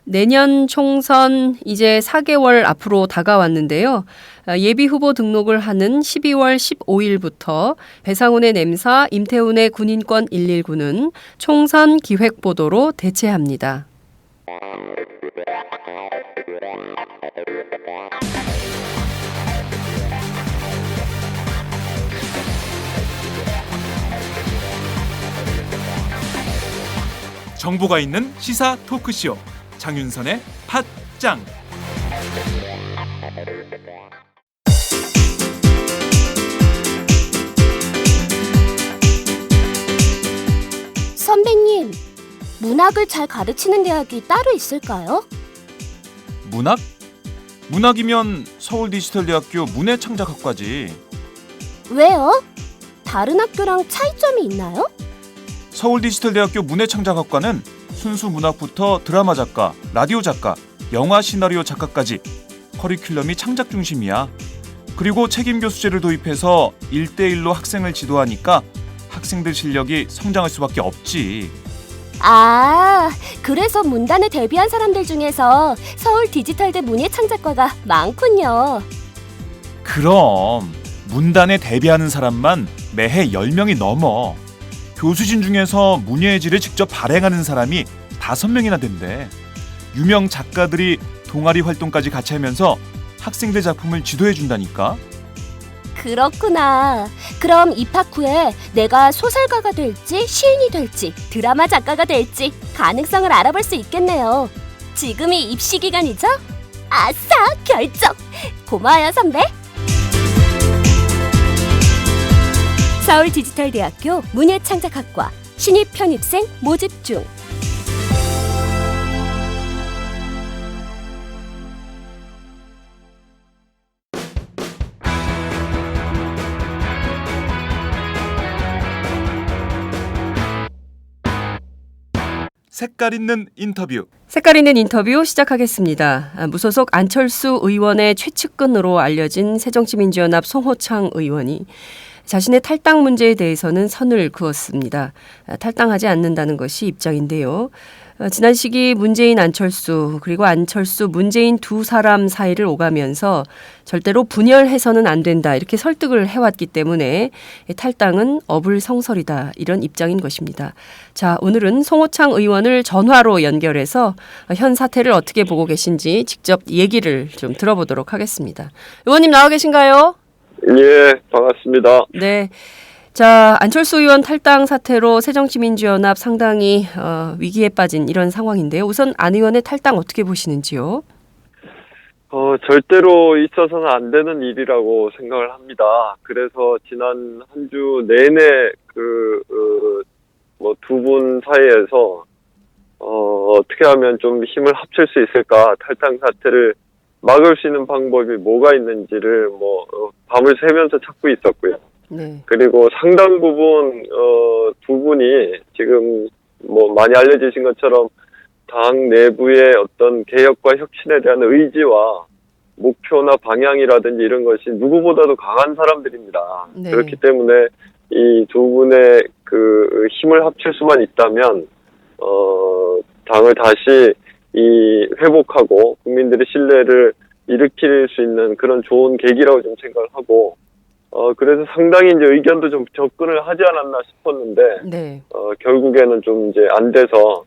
내년 총선 이제 4개월 앞으로 다가왔는데요. 예비 후보 등록을 하는 12월 15일부터 배상훈의 냄사, 임태훈의 군인권 119는 총선 기획보도로 대체합니다. 정보가 있는 시사 토크쇼 장윤선의 팟짱. 선배님, 문학을 잘 가르치는 대학이 따로 있을까요? 문학? 문학이면 서울디지털대학교 문해창작학과지. 왜요? 다른 학교랑 차이점이 있나요? 서울디지털대학교 문해창작학과는 순수 문학부터 드라마 작가, 라디오 작가, 영화 시나리오 작가까지 커리큘럼이 창작 중심이야. 그리고 책임 교수제를 도입해서 1대1로 학생을 지도하니까 학생들 실력이 성장할 수밖에 없지. 아, 그래서 문단에 데뷔한 사람들 중에서 서울 디지털대 문예창작과가 많군요. 그럼 문단에 데뷔하는 사람만 매해 10명이 넘어. 교수진 중에서 문예의 질을 직접 발행하는 사람이 5명이나 된대. 유명 작가들이 동아리 활동까지 같이 하면서 학생들 작품을 지도해준다니까. 그렇구나. 그럼 입학 후에 내가 소설가가 될지 시인이 될지 드라마 작가가 될지 가능성을 알아볼 수 있겠네요. 지금이 입시 기간이죠? 아싸, 결정! 고마워요, 선배. 서울디지털대학교 문예창작학과 신입 편입생 모집 중. 색깔 있는 인터뷰. 색깔 있는 인터뷰 시작하겠습니다. 무소속 안철수 의원의 최측근으로 알려진 새정치민주연합 송호창 의원이 자신의 탈당 문제에 대해서는 선을 그었습니다. 탈당하지 않는다는 것이 입장인데요. 지난 시기 문재인 안철수 그리고 안철수 문재인 두 사람 사이를 오가면서 절대로 분열해서는 안 된다 이렇게 설득을 해왔기 때문에 탈당은 어불성설이다 이런 입장인 것입니다. 자, 오늘은 송호창 의원을 전화로 연결해서 현 사태를 어떻게 보고 계신지 직접 얘기를 좀 들어보도록 하겠습니다. 의원님 나와 계신가요? 예, 반갑습니다. 네. 자, 안철수 의원 탈당 사태로 새정치민주연합 상당히 위기에 빠진 이런 상황인데요. 우선 안 의원의 탈당 어떻게 보시는지요? 절대로 있어서는 안 되는 일이라고 생각을 합니다. 그래서 지난 한 주 내내 두 분 사이에서 어떻게 하면 좀 힘을 합칠 수 있을까, 탈당 사태를 막을 수 있는 방법이 뭐가 있는지를 밤을 새면서 찾고 있었고요. 네. 그리고 상당 부분 두 분이 지금 많이 알려지신 것처럼 당 내부의 어떤 개혁과 혁신에 대한 의지와 목표나 방향이라든지 이런 것이 누구보다도 강한 사람들입니다. 네. 그렇기 때문에 이 두 분의 힘을 합칠 수만 있다면 당을 다시 회복하고 국민들의 신뢰를 일으킬 수 있는 그런 좋은 계기라고 좀 생각을 하고, 그래서 상당히 이제 의견도 좀 접근을 하지 않았나 싶었는데, 네. 결국에는 좀 이제 안 돼서,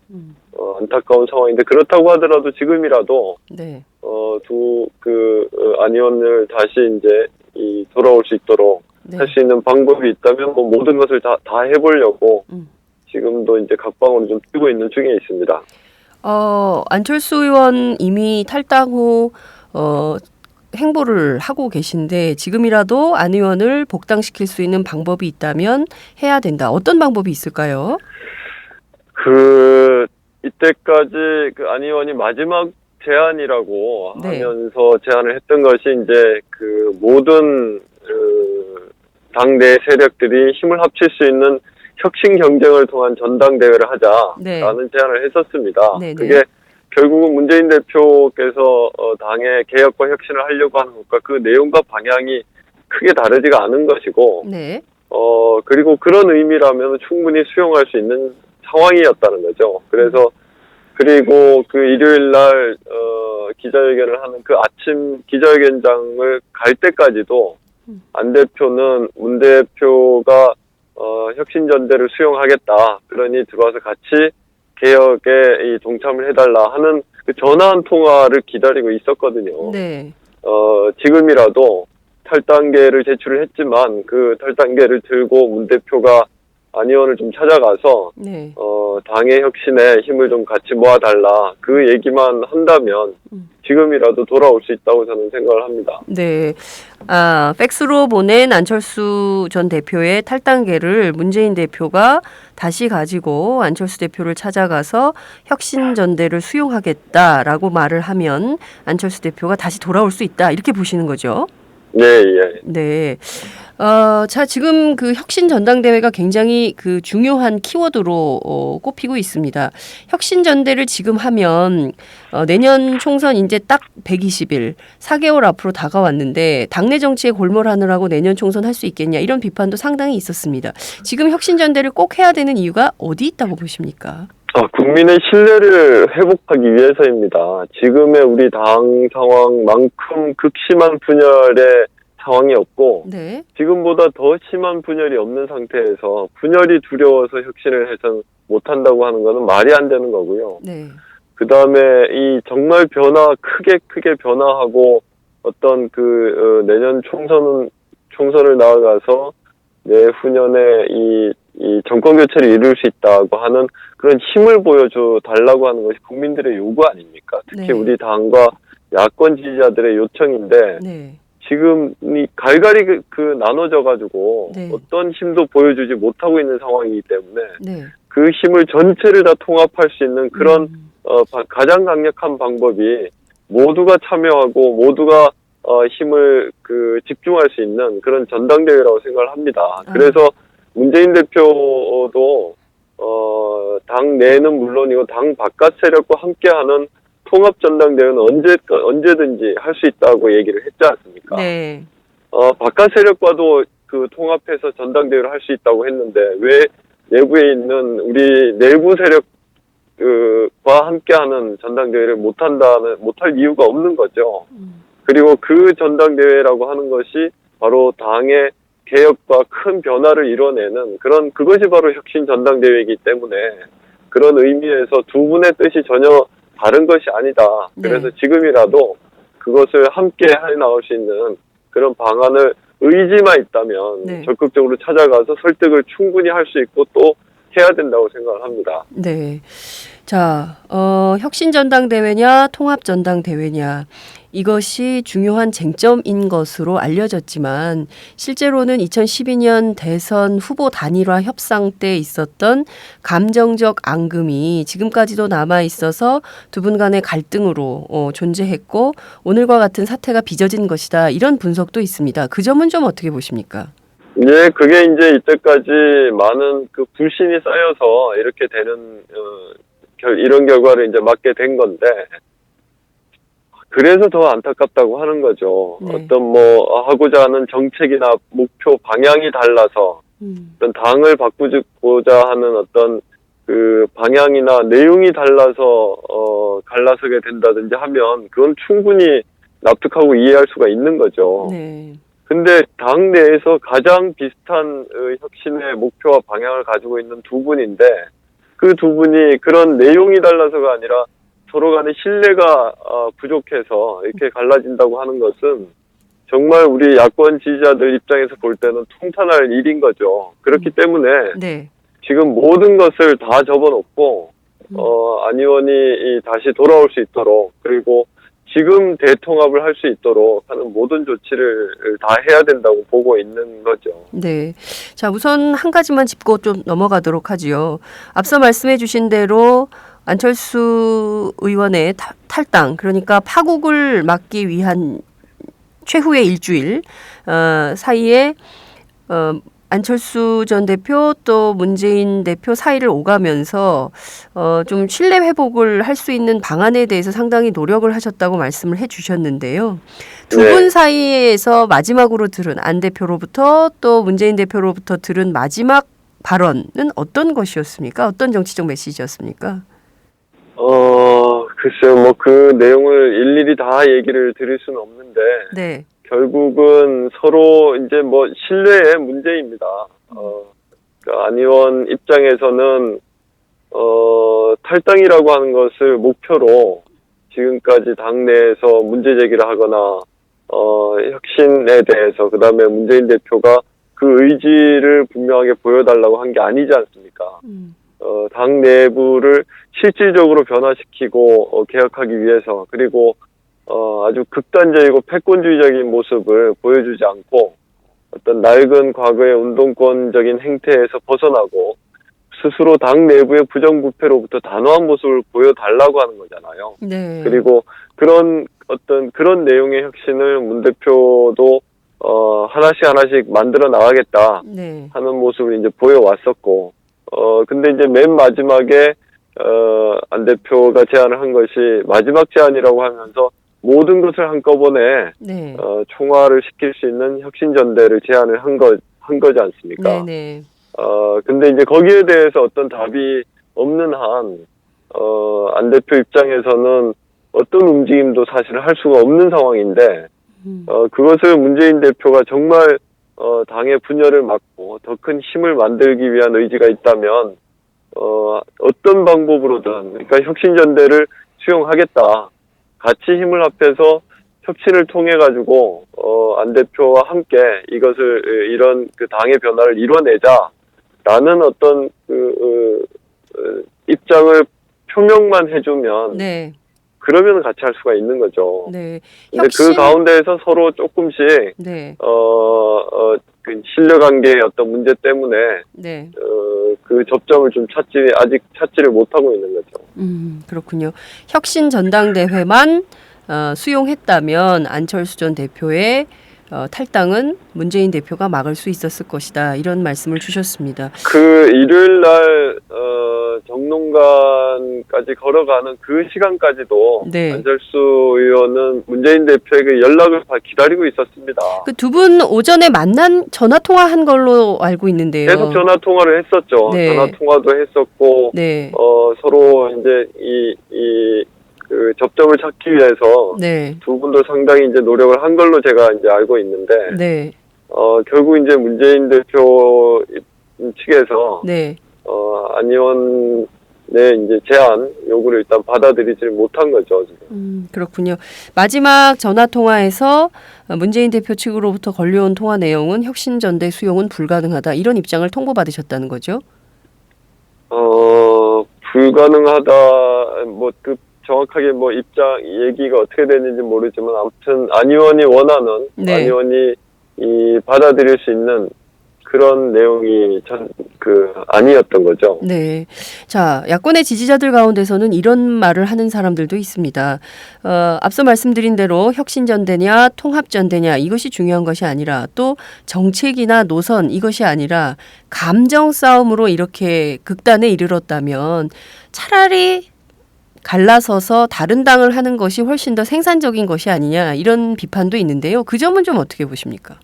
안타까운 상황인데, 그렇다고 하더라도 지금이라도, 네. 안 의원을 다시 이제 돌아올 수 있도록 네. 할 수 있는 방법이 있다면, 모든 것을 다 해보려고, 지금도 이제 각방으로 좀 뛰고 있는 중에 있습니다. 안철수 의원 이미 탈당 후, 행보를 하고 계신데 지금이라도 안 의원을 복당시킬 수 있는 방법이 있다면 해야 된다. 어떤 방법이 있을까요? 이때까지 안 의원이 마지막 제안이라고 네. 하면서 제안을 했던 것이 이제 모든 당내 세력들이 힘을 합칠 수 있는 혁신 경쟁을 통한 전당대회를 하자라는 네. 제안을 했었습니다. 네네. 그게 결국은 문재인 대표께서 당의 개혁과 혁신을 하려고 하는 것과 그 내용과 방향이 크게 다르지가 않은 것이고, 네. 그리고 그런 의미라면 충분히 수용할 수 있는 상황이었다는 거죠. 그래서 그리고 그 일요일 날 기자회견을 하는 그 아침 기자회견장을 갈 때까지도 안 대표는 문 대표가 혁신전대를 수용하겠다. 그러니 들어와서 같이 개혁에 동참을 해달라 하는 그 전화 한 통화를 기다리고 있었거든요. 네. 지금이라도 탈당계를 제출을 했지만 그 탈당계를 들고 문 대표가 안 의원을 좀 찾아가서 네. 당의 혁신에 힘을 좀 같이 모아달라 그 얘기만 한다면 지금이라도 돌아올 수 있다고 저는 생각을 합니다. 네. 팩스로 보낸 안철수 전 대표의 탈당계를 문재인 대표가 다시 가지고 안철수 대표를 찾아가서 혁신전대를 수용하겠다라고 말을 하면 안철수 대표가 다시 돌아올 수 있다. 이렇게 보시는 거죠? 네, 예. 네. 자, 지금 그 혁신 전당대회가 굉장히 그 중요한 키워드로 꼽히고 있습니다. 혁신 전대를 지금 하면 내년 총선 이제 딱 120일, 4개월 앞으로 다가왔는데 당내 정치에 골몰하느라고 내년 총선 할 수 있겠냐 이런 비판도 상당히 있었습니다. 지금 혁신 전대를 꼭 해야 되는 이유가 어디 있다고 보십니까? 국민의 신뢰를 회복하기 위해서입니다. 지금의 우리 당 상황만큼 극심한 분열의 상황이 없고 네. 지금보다 더 심한 분열이 없는 상태에서 분열이 두려워서 혁신을 해서 못한다고 하는 것은 말이 안 되는 거고요. 네. 그 다음에 이 정말 크게 변화하고 어떤 내년 총선을 나아가서 내후년에 이 정권 교체를 이룰 수 있다고 하는 그런 힘을 보여줘 달라고 하는 것이 국민들의 요구 아닙니까? 특히 네. 우리 당과 야권 지지자들의 요청인데 네. 지금 이 갈갈이 나눠져 가지고 네. 어떤 힘도 보여주지 못하고 있는 상황이기 때문에 네. 그 힘을 전체를 다 통합할 수 있는 그런 가장 강력한 방법이 모두가 참여하고 모두가 힘을 집중할 수 있는 그런 전당대회라고 생각을 합니다. 그래서 문재인 대표도 당 내는 물론이고 당 바깥 세력과 함께하는 통합 전당대회는 언제든지 할 수 있다고 얘기를 했지 않습니까? 네. 바깥 세력과도 통합해서 전당대회를 할 수 있다고 했는데 왜 내부에 있는 우리 내부 세력과 함께하는 전당대회를 못할 이유가 없는 거죠. 그리고 그 전당대회라고 하는 것이 바로 당의 개혁과 큰 변화를 이뤄내는 그것이 바로 혁신 전당대회이기 때문에 그런 의미에서 두 분의 뜻이 전혀 다른 것이 아니다. 그래서 네. 지금이라도 그것을 함께 해 나갈 수 있는 그런 방안을 의지만 있다면 네. 적극적으로 찾아가서 설득을 충분히 할 수 있고 또 해야 된다고 생각을 합니다. 네. 자, 혁신 전당대회냐 통합 전당대회냐 이것이 중요한 쟁점인 것으로 알려졌지만 실제로는 2012년 대선 후보 단일화 협상 때 있었던 감정적 앙금이 지금까지도 남아 있어서 두 분 간의 갈등으로 존재했고 오늘과 같은 사태가 빚어진 것이다. 이런 분석도 있습니다. 그 점은 좀 어떻게 보십니까? 네, 그게 이제 이때까지 많은 불신이 쌓여서 이렇게 되는 이런 결과를 이제 맞게 된 건데 그래서 더 안타깝다고 하는 거죠. 네. 어떤 하고자 하는 정책이나 목표 방향이 달라서 어떤 당을 바꾸고자 하는 어떤 방향이나 내용이 달라서 갈라서게 된다든지 하면 그건 충분히 납득하고 이해할 수가 있는 거죠. 네. 근데 당 내에서 가장 비슷한 혁신의 목표와 방향을 가지고 있는 두 분인데 그 두 분이 그런 내용이 달라서가 아니라 서로 간의 신뢰가 부족해서 이렇게 갈라진다고 하는 것은 정말 우리 야권 지지자들 입장에서 볼 때는 통탄할 일인 거죠. 그렇기 때문에 네. 지금 모든 것을 다 접어놓고 안 의원이 다시 돌아올 수 있도록 그리고 지금 대통합을 할 수 있도록 하는 모든 조치를 다 해야 된다고 보고 있는 거죠. 네. 자, 우선 한 가지만 짚고 좀 넘어가도록 하지요. 앞서 말씀해 주신 대로 안철수 의원의 탈당, 그러니까 파국을 막기 위한 최후의 일주일 사이에 안철수 전 대표 또 문재인 대표 사이를 오가면서 좀 신뢰 회복을 할 수 있는 방안에 대해서 상당히 노력을 하셨다고 말씀을 해주셨는데요. 두 분 사이에서 마지막으로 들은 안 대표로부터 또 문재인 대표로부터 들은 마지막 발언은 어떤 것이었습니까? 어떤 정치적 메시지였습니까? 글쎄요, 뭐 그 내용을 일일이 다 얘기를 드릴 수는 없는데, 네. 결국은 서로 이제 뭐 신뢰의 문제입니다. 안 의원 입장에서는, 탈당이라고 하는 것을 목표로 지금까지 당내에서 문제 제기를 하거나, 혁신에 대해서, 그 다음에 문재인 대표가 그 의지를 분명하게 보여달라고 한 게 아니지 않습니까? 당 내부를 실질적으로 변화시키고 개혁하기 위해서, 그리고 아주 극단적이고 패권주의적인 모습을 보여주지 않고 어떤 낡은 과거의 운동권적인 행태에서 벗어나고 스스로 당 내부의 부정부패로부터 단호한 모습을 보여달라고 하는 거잖아요. 네. 그리고 그런 내용의 혁신을 문 대표도 하나씩 만들어 나가겠다 네. 하는 모습을 이제 보여왔었고, 근데 이제 맨 마지막에 안 대표가 제안을 한 것이 마지막 제안이라고 하면서 모든 것을 한꺼번에 네. 총화를 시킬 수 있는 혁신전대를 제안을 한 거지 않습니까? 네. 근데 이제 거기에 대해서 어떤 답이 없는 한, 안 대표 입장에서는 어떤 움직임도 사실 할 수가 없는 상황인데, 그것을 문재인 대표가 정말, 당의 분열을 막고 더 큰 힘을 만들기 위한 의지가 있다면, 어떤 방법으로든, 그러니까 혁신전대를 수용하겠다. 같이 힘을 합해서 혁신을 통해가지고, 안 대표와 함께 이런 그 당의 변화를 이뤄내자라는 어떤 입장을 표명만 해주면, 네. 그러면 같이 할 수가 있는 거죠. 네. 근데 그 가운데에서 서로 조금씩, 네. 그 신뢰관계의 어떤 문제 때문에, 네. 그 접점을 좀 아직 찾지를 못하고 있는 거죠. 그렇군요. 혁신 전당대회만 수용했다면 안철수 전 대표의 탈당은 문재인 대표가 막을 수 있었을 것이다. 이런 말씀을 주셨습니다. 그 일요일 날 정론관까지 걸어가는 그 시간까지도 네. 안철수 의원은 문재인 대표에게 연락을 기다리고 있었습니다. 그 두 분 오전에 만난 전화 통화한 걸로 알고 있는데요. 계속 전화 통화를 했었죠. 네. 전화 통화도 했었고, 네. 서로 이제 그 접점을 찾기 위해서 네. 두 분도 상당히 이제 노력을 한 걸로 제가 이제 알고 있는데, 네. 결국 이제 문재인 대표 측에서, 네. 안 의원의 이제 제안 요구를 일단 받아들이지를 못한 거죠, 지금. 그렇군요. 마지막 전화 통화에서 문재인 대표 측으로부터 걸려온 통화 내용은 혁신전대 수용은 불가능하다. 이런 입장을 통보받으셨다는 거죠? 불가능하다, 정확하게 얘기가 어떻게 됐는지 모르지만, 아무튼, 안 의원이 원하는, 네. 안 의원이 받아들일 수 있는 그런 내용이 아니었던 거죠. 네. 자, 야권의 지지자들 가운데서는 이런 말을 하는 사람들도 있습니다. 앞서 말씀드린 대로 혁신전대냐 통합전대냐 이것이 중요한 것이 아니라 또 정책이나 노선 이것이 아니라 감정 싸움으로 이렇게 극단에 이르렀다면 차라리 갈라서서 다른 당을 하는 것이 훨씬 더 생산적인 것이 아니냐 이런 비판도 있는데요. 그 점은 좀 어떻게 보십니까?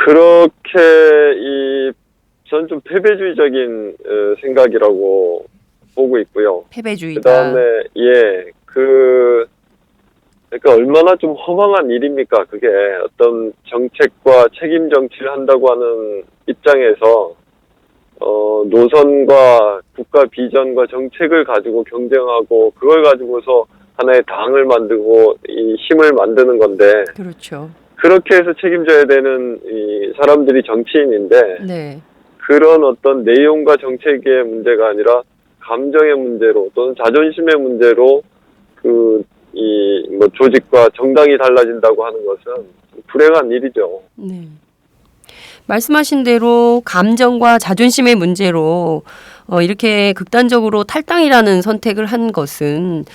그렇게 전 좀 패배주의적인 생각이라고 보고 있고요. 패배주의다. 그다음에 그러니까 얼마나 좀 허망한 일입니까? 그게 어떤 정책과 책임 정치를 한다고 하는 입장에서 노선과 국가 비전과 정책을 가지고 경쟁하고 그걸 가지고서 하나의 당을 만들고 이 힘을 만드는 건데. 그렇죠. 그렇게 해서 책임져야 되는 이 사람들이 정치인인데, 네. 그런 어떤 내용과 정책의 문제가 아니라 감정의 문제로 또는 자존심의 문제로 조직과 정당이 달라진다고 하는 것은 불행한 일이죠. 네. 말씀하신 대로 감정과 자존심의 문제로 이렇게 극단적으로 탈당이라는 선택을 한 것은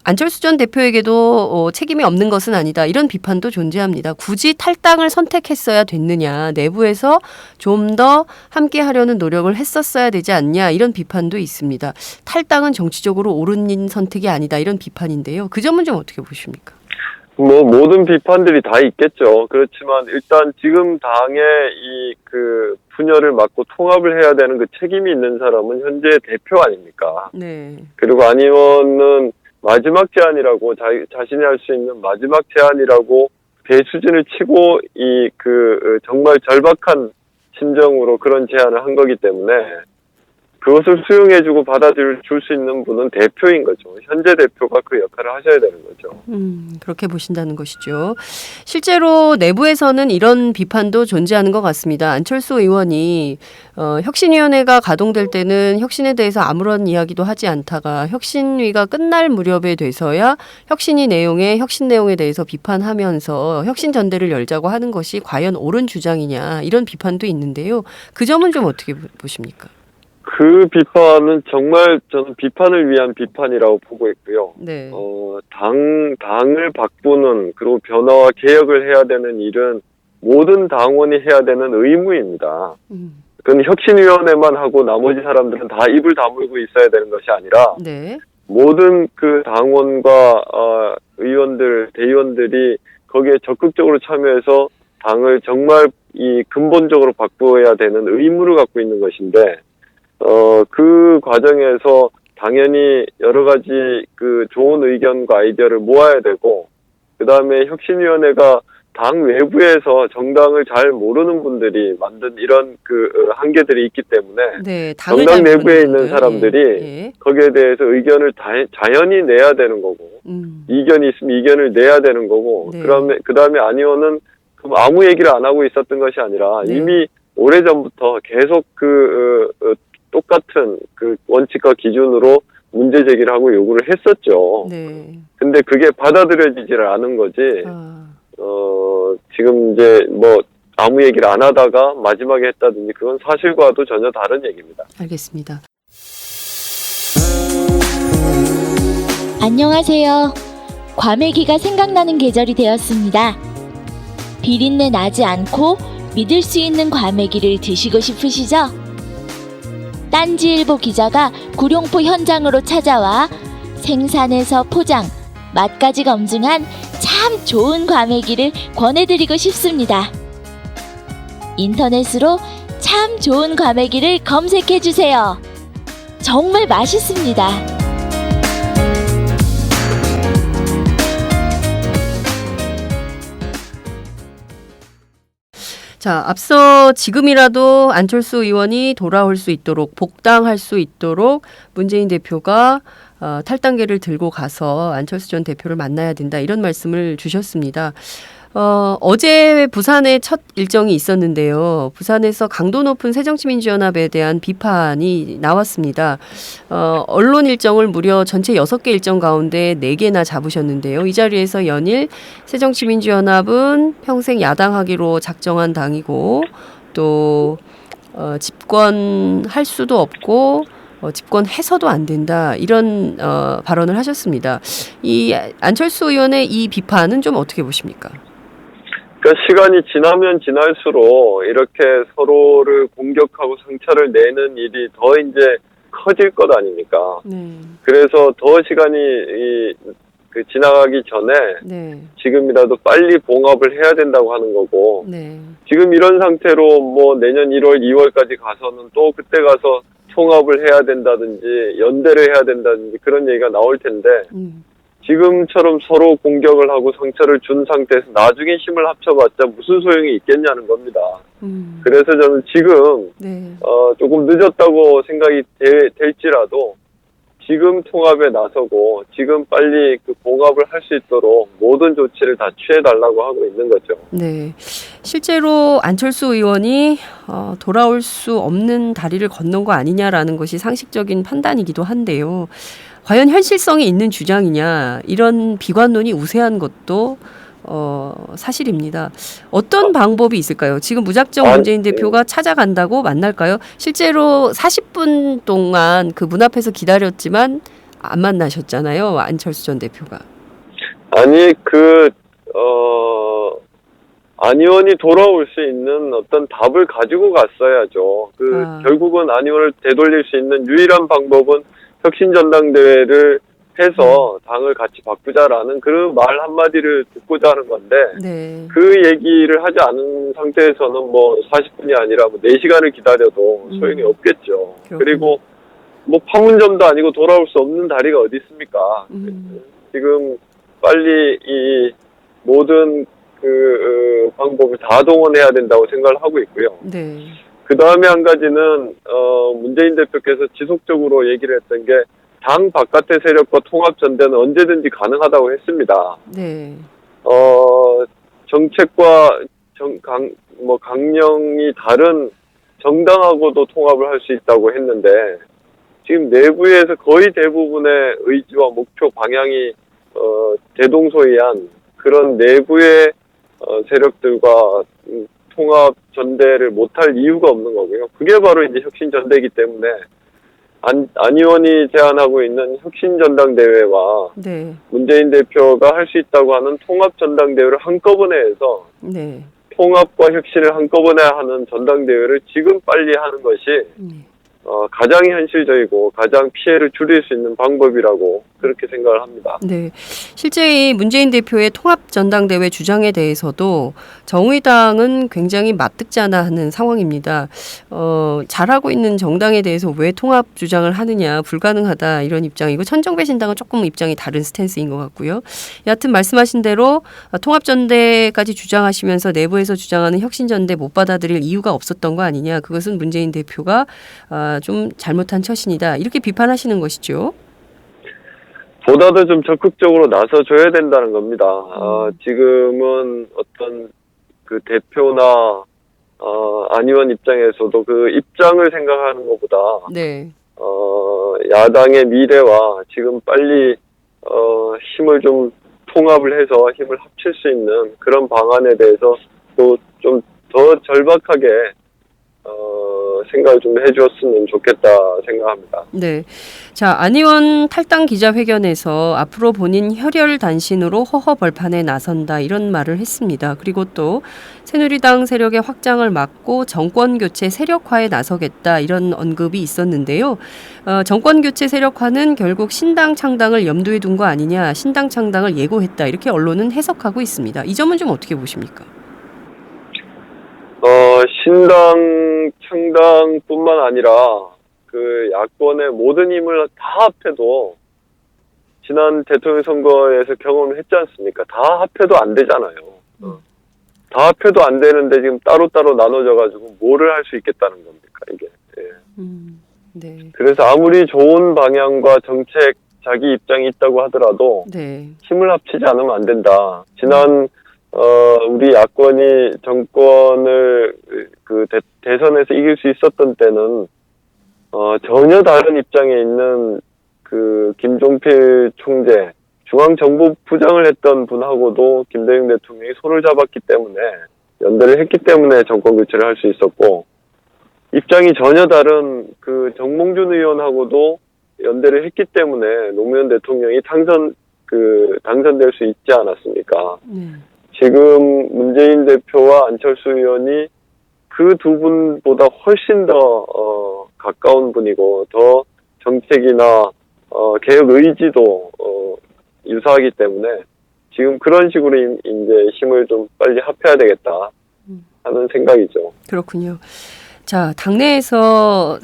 안철수 전 대표에게도 책임이 없는 것은 아니다. 이런 비판도 존재합니다. 굳이 탈당을 선택했어야 됐느냐. 내부에서 좀 더 함께 하려는 노력을 했었어야 되지 않냐. 이런 비판도 있습니다. 탈당은 정치적으로 옳은 선택이 아니다. 이런 비판인데요. 그 점은 좀 어떻게 보십니까? 뭐 모든 비판들이 다 있겠죠. 그렇지만 일단 지금 당의 이 그 분열을 막고 통합을 해야 되는 그 책임이 있는 사람은 현재 대표 아닙니까? 네. 그리고 안 의원은 마지막 제안이라고 자신이 할 수 있는 마지막 제안이라고 배수진을 치고 이 그 정말 절박한 심정으로 그런 제안을 한 거기 때문에 그것을 수용해주고 받아줄 수 있는 분은 대표인 거죠. 현재 대표가 그 역할을 하셔야 되는 거죠. 그렇게 보신다는 것이죠. 실제로 내부에서는 이런 비판도 존재하는 것 같습니다. 안철수 의원이 혁신위원회가 가동될 때는 혁신에 대해서 아무런 이야기도 하지 않다가 혁신위가 끝날 무렵에 돼서야 혁신 내용에 대해서 비판하면서 혁신 전대를 열자고 하는 것이 과연 옳은 주장이냐 이런 비판도 있는데요. 그 점은 좀 어떻게 보십니까? 그 비판은 정말 저는 비판을 위한 비판이라고 보고 있고요. 네. 당을 바꾸는 그리고 변화와 개혁을 해야 되는 일은 모든 당원이 해야 되는 의무입니다. 그건 혁신위원회만 하고 나머지 사람들은 다 입을 다물고 있어야 되는 것이 아니라 네. 모든 그 당원과 의원들, 대의원들이 거기에 적극적으로 참여해서 당을 정말 이 근본적으로 바꾸어야 되는 의무를 갖고 있는 것인데 그 과정에서 당연히 여러 가지 그 좋은 의견과 아이디어를 모아야 되고, 그 다음에 혁신위원회가 당 외부에서 정당을 잘 모르는 분들이 만든 이런 그 한계들이 있기 때문에 네, 정당 내부에 있는 사람들이 예. 거기에 대해서 의견을 자연히 내야 되는 거고, 이견이 있으면 이견을 내야 되는 거고, 네. 그 다음에 안 의원은 그럼 아무 얘기를 안 하고 있었던 것이 아니라 네. 이미 오래전부터 계속 똑같은 그 원칙과 기준으로 문제 제기를 하고 요구를 했었죠. 네. 근데 그게 받아들여지지를 않은 거지. 아. 지금 이제 뭐 아무 얘기를 안 하다가 마지막에 했다든지 그건 사실과도 전혀 다른 얘기입니다. 알겠습니다. 안녕하세요. 과메기가 생각나는 계절이 되었습니다. 비린내 나지 않고 믿을 수 있는 과메기를 드시고 싶으시죠? 딴지일보 기자가 구룡포 현장으로 찾아와 생산에서 포장, 맛까지 검증한 참 좋은 과메기를 권해드리고 싶습니다. 인터넷으로 참 좋은 과메기를 검색해주세요. 정말 맛있습니다. 자, 앞서 지금이라도 안철수 의원이 돌아올 수 있도록 복당할 수 있도록 문재인 대표가 탈당계를 들고 가서 안철수 전 대표를 만나야 된다 이런 말씀을 주셨습니다. 어제 부산에 첫 일정이 있었는데요. 부산에서 강도 높은 새정치민주연합에 대한 비판이 나왔습니다. 언론 일정을 무려 전체 6개 일정 가운데 4개나 잡으셨는데요. 이 자리에서 연일 새정치민주연합은 평생 야당하기로 작정한 당이고 또 집권할 수도 없고 집권해서도 안 된다 이런 발언을 하셨습니다. 이 안철수 의원의 이 비판은 좀 어떻게 보십니까? 그러니까 시간이 지나면 지날수록 이렇게 서로를 공격하고 상처를 내는 일이 더 이제 커질 것 아닙니까? 네. 그래서 더 시간이 지나가기 전에 네. 지금이라도 빨리 봉합을 해야 된다고 하는 거고, 네. 지금 이런 상태로 뭐 내년 1월, 2월까지 가서는 또 그때 가서 통합을 해야 된다든지 연대를 해야 된다든지 그런 얘기가 나올 텐데 지금처럼 서로 공격을 하고 상처를 준 상태에서 나중에 힘을 합쳐봤자 무슨 소용이 있겠냐는 겁니다. 그래서 저는 지금 네. 조금 늦었다고 생각이 될지라도 지금 통합에 나서고 지금 빨리 그 봉합을 할 수 있도록 모든 조치를 다 취해달라고 하고 있는 거죠. 네. 실제로 안철수 의원이 돌아올 수 없는 다리를 건넌 거 아니냐라는 것이 상식적인 판단이기도 한데요. 과연 현실성이 있는 주장이냐 이런 비관론이 우세한 것도 사실입니다. 어떤 방법이 있을까요? 지금 무작정 문재인 대표가 찾아간다고 만날까요? 실제로 40분 동안 그 문 앞에서 기다렸지만 안 만나셨잖아요. 안철수 전 대표가. 아니 안 의원이 돌아올 수 있는 어떤 답을 가지고 갔어야죠. 결국은 안 의원을 되돌릴 수 있는 유일한 방법은 혁신전당대회를 해서 당을 같이 바꾸자라는 그 말 한마디를 듣고자 하는 건데 네. 그 얘기를 하지 않은 상태에서는 뭐 40분이 아니라 뭐 4시간을 기다려도 소용이 없겠죠. 그렇군요. 그리고 뭐 판문점도 아니고 돌아올 수 없는 다리가 어디 있습니까? 지금 빨리 이 모든 방법을 다 동원해야 된다고 생각을 하고 있고요. 네. 그 다음에 한 가지는 문재인 대표께서 지속적으로 얘기를 했던 게 당 바깥의 세력과 통합 전대는 언제든지 가능하다고 했습니다. 네. 정책과 강령이 다른 정당하고도 통합을 할 수 있다고 했는데 지금 내부에서 거의 대부분의 의지와 목표 방향이 대동소이한 그런 내부의 세력들과 통합 전대를 못할 이유가 없는 거고요. 그게 바로 이제 혁신 전대이기 때문에 안 의원이 제안하고 있는 혁신 전당대회와 네. 문재인 대표가 할 수 있다고 하는 통합 전당대회를 한꺼번에 해서 네. 통합과 혁신을 한꺼번에 하는 전당대회를 지금 빨리 하는 것이 네. 가장 현실적이고 가장 피해를 줄일 수 있는 방법이라고 그렇게 생각을 합니다. 네. 실제 이 문재인 대표의 통합 전당대회 주장에 대해서도 정의당은 굉장히 맞듣지 않아 하는 상황입니다. 잘하고 있는 정당에 대해서 왜 통합 주장을 하느냐, 불가능하다 이런 입장이고 천정배 신당은 조금 입장이 다른 스탠스인 것 같고요. 여하튼 말씀하신 대로 통합 전대까지 주장하시면서 내부에서 주장하는 혁신 전대 못 받아들일 이유가 없었던 거 아니냐. 그것은 문재인 대표가 좀 잘못한 처신이다. 이렇게 비판하시는 것이죠. 보다도 좀 적극적으로 나서줘야 된다는 겁니다. 지금은 어떤 그 대표나 안 의원 입장에서도 그 입장을 생각하는 것보다 네. 야당의 미래와 지금 빨리 힘을 좀 통합을 해서 힘을 합칠 수 있는 그런 방안에 대해서 또 좀 더 절박하게 생각을 좀 해주었으면 좋겠다 생각합니다. 네. 자, 안 의원 탈당 기자회견에서 앞으로 본인 혈혈단신으로 허허벌판에 나선다 이런 말을 했습니다. 그리고 또 새누리당 세력의 확장을 막고 정권교체 세력화에 나서겠다 이런 언급이 있었는데요. 정권교체 세력화는 결국 신당 창당을 염두에 둔 거 아니냐, 신당 창당을 예고했다 이렇게 언론은 해석하고 있습니다. 이 점은 좀 어떻게 보십니까? 신당 창당뿐만 아니라 그 야권의 모든 힘을 다 합해도 지난 대통령 선거에서 경험을 했지 않습니까? 다 합해도 안 되잖아요. 다 합해도 안 되는데 지금 따로따로 나눠져가지고 뭐를 할 수 있겠다는 겁니까, 이게. 예. 네. 그래서 아무리 좋은 방향과 정책, 자기 입장이 있다고 하더라도 네. 힘을 합치지 않으면 안 된다. 지난 우리 야권이 정권을 대선에서 이길 수 있었던 때는 전혀 다른 입장에 있는 그 김종필 총재, 중앙정보부장을 했던 분하고도 김대중 대통령이 손을 잡았기 때문에 연대를 했기 때문에 정권 교체를 할 수 있었고, 입장이 전혀 다른 그 정몽준 의원하고도 연대를 했기 때문에 노무현 대통령이 당선될 수 있지 않았습니까? 지금 문재인 대표와 안철수 의원이 그 두 분보다 훨씬 더 가까운 분이고 더 정책이나 개혁 의지도 유사하기 때문에 지금 그런 식으로 이제 힘을 좀 빨리 합해야 되겠다 하는 생각이죠. 그렇군요. 자, 당내에서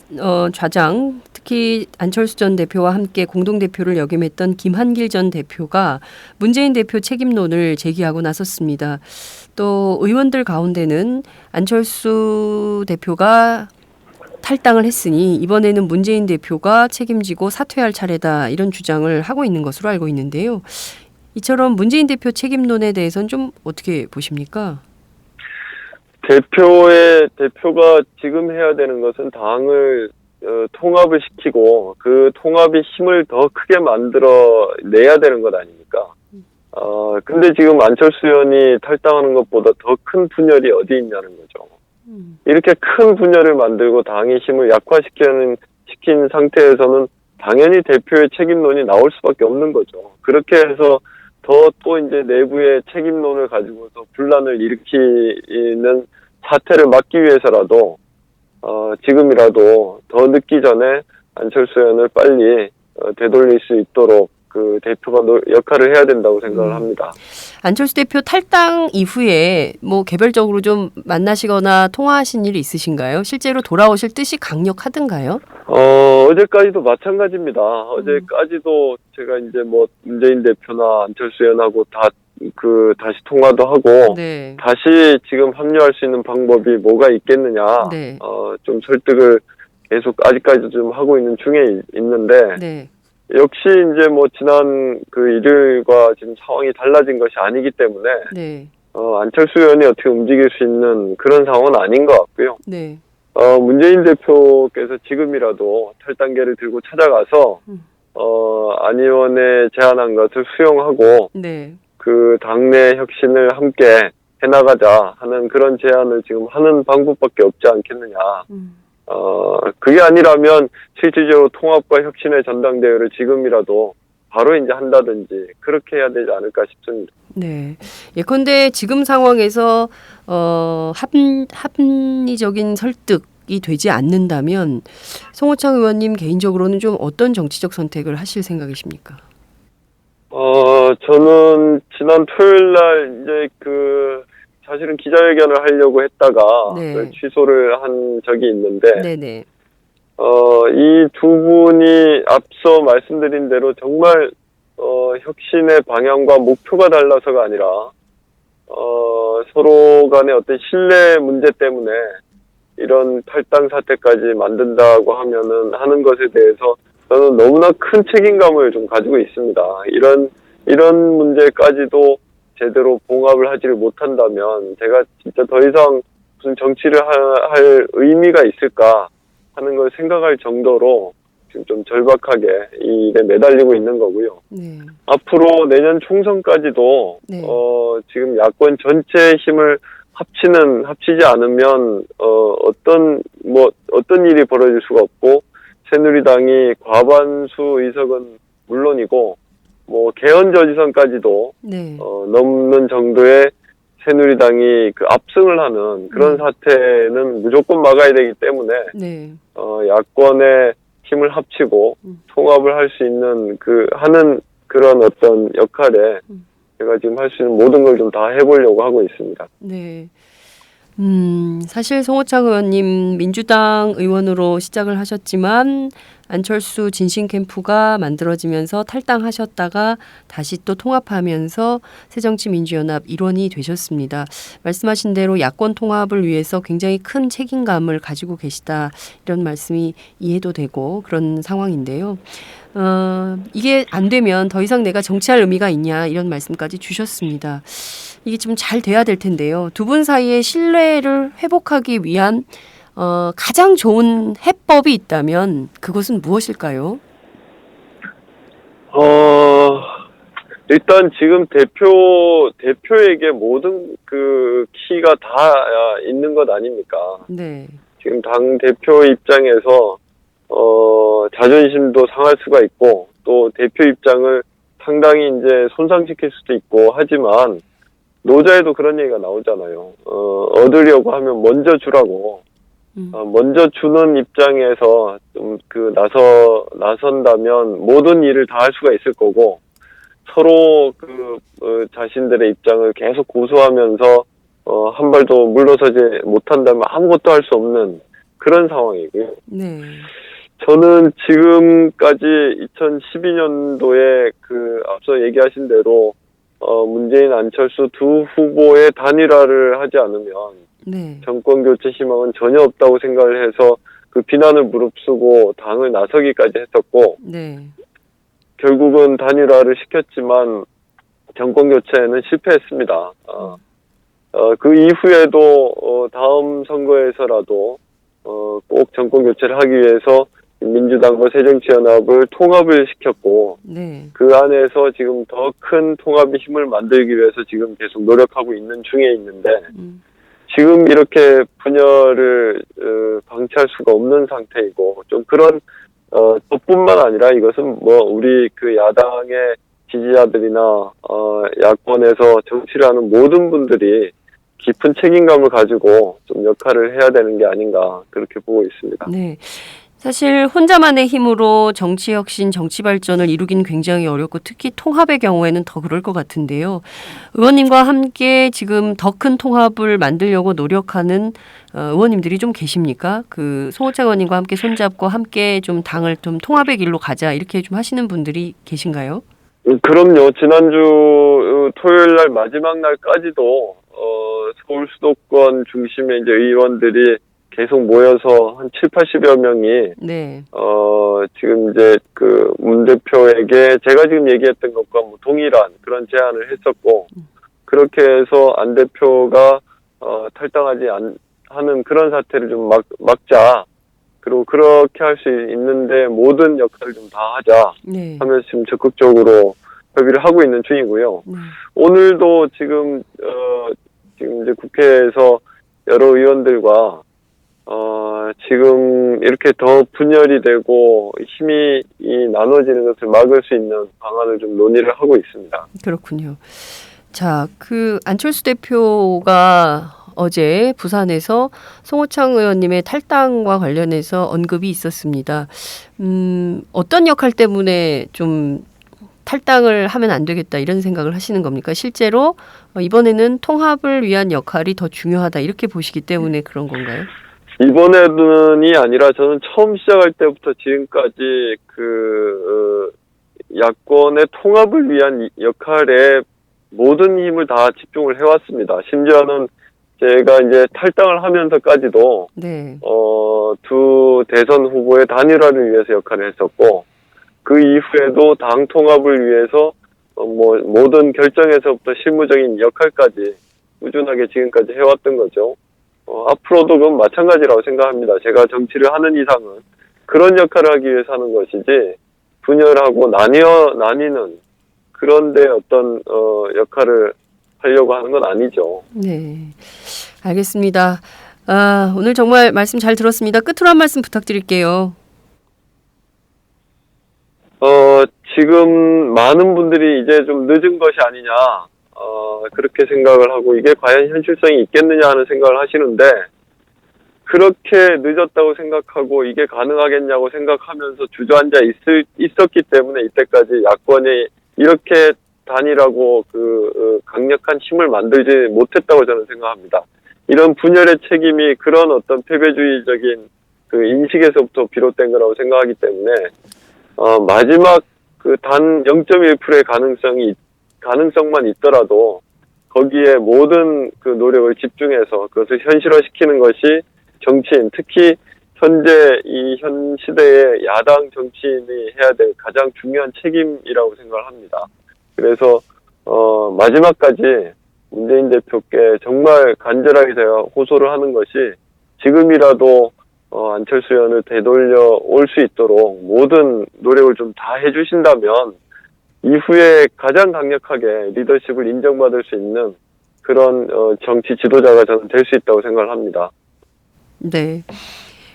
좌장, 특히 안철수 전 대표와 함께 공동대표를 역임했던 김한길 전 대표가 문재인 대표 책임론을 제기하고 나섰습니다. 또 의원들 가운데는 안철수 대표가 탈당을 했으니 이번에는 문재인 대표가 책임지고 사퇴할 차례다 이런 주장을 하고 있는 것으로 알고 있는데요. 이처럼 문재인 대표 책임론에 대해서는 좀 어떻게 보십니까? 대표가 지금 해야 되는 것은 당을 통합을 시키고 그 통합의 힘을 더 크게 만들어 내야 되는 것 아닙니까? 근데 지금 안철수 의원이 탈당하는 것보다 더 큰 분열이 어디 있냐는 거죠. 이렇게 큰 분열을 만들고 당의 힘을 약화시킨 상태에서는 당연히 대표의 책임론이 나올 수밖에 없는 거죠. 그렇게 해서 또 이제 내부의 책임론을 가지고서 분란을 일으키는 사태를 막기 위해서라도 지금이라도 더 늦기 전에 안철수 의원을 빨리 되돌릴 수 있도록 그 대표가 역할을 해야 된다고 생각을 합니다. 안철수 대표 탈당 이후에 뭐 개별적으로 좀 만나시거나 통화하신 일이 있으신가요? 실제로 돌아오실 뜻이 강력하던가요? 어제까지도 마찬가지입니다. 어제까지도 제가 이제 뭐 문재인 대표나 안철수 의원하고 다시 통화도 하고 네. 다시 지금 합류할 수 있는 방법이 뭐가 있겠느냐. 네. 좀 설득을 계속 아직까지도 좀 하고 있는 중에 있는데 네. 역시 이제 뭐 지난 그 일요일과 지금 상황이 달라진 것이 아니기 때문에 네. 안철수 의원이 어떻게 움직일 수 있는 그런 상황은 아닌 것 같고요. 네. 문재인 대표께서 지금이라도 탈당계를 들고 찾아가서 안 의원의 제안한 것을 수용하고 네. 그 당내 혁신을 함께 해나가자 하는 그런 제안을 지금 하는 방법밖에 없지 않겠느냐. 그게 아니라면 실질적으로 통합과 혁신의 전당대회를 지금이라도 바로 이제 한다든지 그렇게 해야 되지 않을까 싶습니다. 네. 예컨대 지금 상황에서 합리적인 설득이 되지 않는다면 송호창 의원님 개인적으로는 좀 어떤 정치적 선택을 하실 생각이십니까? 저는 지난 토요일 날 이제 사실은 기자회견을 하려고 했다가 네. 취소를 한 적이 있는데 네네. 이 두 분이 앞서 말씀드린 대로 정말 혁신의 방향과 목표가 달라서가 아니라 서로 간의 어떤 신뢰 문제 때문에 이런 탈당 사태까지 만든다고 하는 것에 대해서 저는 너무나 큰 책임감을 좀 가지고 있습니다. 이런 문제까지도 제대로 봉합을 하지를 못한다면 제가 진짜 더 이상 무슨 정치를 할 의미가 있을까 하는 걸 생각할 정도로 지금 좀 절박하게 이 일에 매달리고 있는 거고요. 네. 앞으로 내년 총선까지도 네. 지금 야권 전체의 힘을 합치지 않으면 어떤 일이 벌어질 수가 없고 새누리당이 과반수 의석은 물론이고 뭐 개헌 저지선까지도 네. 넘는 정도의 새누리당이 압승을 하는 그런 사태는 무조건 막아야 되기 때문에 네. 야권의 힘을 합치고 통합을 할 수 있는 하는 그런 어떤 역할에 제가 지금 할 수 있는 모든 걸 좀 다 해보려고 하고 있습니다. 네. 사실 송호창 의원님 민주당 의원으로 시작을 하셨지만 안철수 진신 캠프가 만들어지면서 탈당하셨다가 다시 또 통합하면서 새정치민주연합 일원이 되셨습니다. 말씀하신 대로 야권 통합을 위해서 굉장히 큰 책임감을 가지고 계시다 이런 말씀이 이해도 되고 그런 상황인데요. 이게 안 되면 더 이상 내가 정치할 의미가 있냐 이런 말씀까지 주셨습니다. 이게 좀 잘 돼야 될 텐데요. 두 분 사이의 신뢰를 회복하기 위한 가장 좋은 해법이 있다면 그것은 무엇일까요? 일단 지금 대표에게 모든 키가 다 있는 것 아닙니까? 네. 지금 당 대표 입장에서 자존심도 상할 수가 있고 또 대표 입장을 상당히 이제 손상시킬 수도 있고 하지만 노자에도 그런 얘기가 나오잖아요. 얻으려고 하면 먼저 주라고. 먼저 주는 입장에서 좀 나선다면 모든 일을 다 할 수가 있을 거고 서로 자신들의 입장을 계속 고수하면서 한 발도 물러서지 못한다면 아무것도 할 수 없는 그런 상황이고요. 네. 저는 지금까지 2012년도에 앞서 얘기하신 대로 문재인 안철수 두 후보의 단일화를 하지 않으면 네. 정권 교체 희망은 전혀 없다고 생각을 해서 비난을 무릅쓰고 당을 나서기까지 했었고 네. 결국은 단일화를 시켰지만 정권 교체는 실패했습니다. 그 이후에도 다음 선거에서라도 꼭 정권 교체를 하기 위해서 민주당과 새정치연합을 통합을 시켰고 네. 그 안에서 지금 더 큰 통합의 힘을 만들기 위해서 지금 계속 노력하고 있는 중에 있는데 지금 이렇게 분열을 방치할 수가 없는 상태이고 좀 그런 저뿐만 아니라 이것은 우리 야당의 지지자들이나 야권에서 정치를 하는 모든 분들이 깊은 책임감을 가지고 좀 역할을 해야 되는 게 아닌가 그렇게 보고 있습니다. 네. 사실 혼자만의 힘으로 정치 혁신, 정치 발전을 이루긴 굉장히 어렵고 특히 통합의 경우에는 더 그럴 것 같은데요. 의원님과 함께 지금 더 큰 통합을 만들려고 노력하는 의원님들이 좀 계십니까? 그 송호창 의원님과 함께 손잡고 함께 좀 당을 좀 통합의 길로 가자 이렇게 좀 하시는 분들이 계신가요? 그럼요. 지난주 토요일 날 마지막 날까지도 서울 수도권 중심의 이제 의원들이 계속 모여서 한 7, 80여 명이 네. 지금 이제 그 문 대표에게 제가 지금 얘기했던 것과 뭐 동일한 그런 제안을 했었고, 그렇게 해서 안 대표가 탈당하지 하는 그런 사태를 좀 막자. 그리고 그렇게 할 수 있는데 모든 역할을 좀 다 하자 네. 하면서 지금 적극적으로 협의를 하고 있는 중이고요. 네. 오늘도 지금 이제 국회에서 여러 의원들과 지금 이렇게 더 분열이 되고 힘이 나눠지는 것을 막을 수 있는 방안을 좀 논의를 하고 있습니다. 그렇군요. 자, 그 안철수 대표가 어제 부산에서 송호창 의원님의 탈당과 관련해서 언급이 있었습니다. 어떤 역할 때문에 좀 탈당을 하면 안 되겠다 이런 생각을 하시는 겁니까? 실제로 이번에는 통합을 위한 역할이 더 중요하다 이렇게 보시기 때문에 그런 건가요? 이번에는이 아니라 저는 처음 시작할 때부터 지금까지 야권의 통합을 위한 역할에 모든 힘을 다 집중을 해왔습니다. 심지어는 제가 이제 탈당을 하면서까지도 네. 두 대선 후보의 단일화를 위해서 역할을 했었고, 그 이후에도 당 통합을 위해서 모든 결정에서부터 실무적인 역할까지 꾸준하게 지금까지 해왔던 거죠. 앞으로도 그건 마찬가지라고 생각합니다. 제가 정치를 하는 이상은 그런 역할을 하기 위해서 하는 것이지 분열하고 나뉘는 그런데 어떤 역할을 하려고 하는 건 아니죠. 네. 알겠습니다. 오늘 정말 말씀 잘 들었습니다. 끝으로 한 말씀 부탁드릴게요. 지금 많은 분들이 이제 좀 늦은 것이 아니냐, 그렇게 생각을 하고 이게 과연 현실성이 있겠느냐 하는 생각을 하시는데, 그렇게 늦었다고 생각하고 이게 가능하겠냐고 생각하면서 주저앉아 있었기 때문에 이때까지 야권이 이렇게 단일하고 강력한 힘을 만들지 못했다고 저는 생각합니다. 이런 분열의 책임이 그런 어떤 패배주의적인 인식에서부터 비롯된 거라고 생각하기 때문에, 마지막 단 0.1%의 가능성만 있더라도 거기에 모든 노력을 집중해서 그것을 현실화시키는 것이 정치인, 특히 현재 현 시대의 야당 정치인이 해야 될 가장 중요한 책임이라고 생각을 합니다. 그래서 마지막까지 문재인 대표께 정말 간절하게 제가 호소를 하는 것이 지금이라도 안철수 의원을 되돌려 올 수 있도록 모든 노력을 좀 다 해주신다면 이후에 가장 강력하게 리더십을 인정받을 수 있는 그런 정치 지도자가 저는 될 수 있다고 생각을 합니다. 네.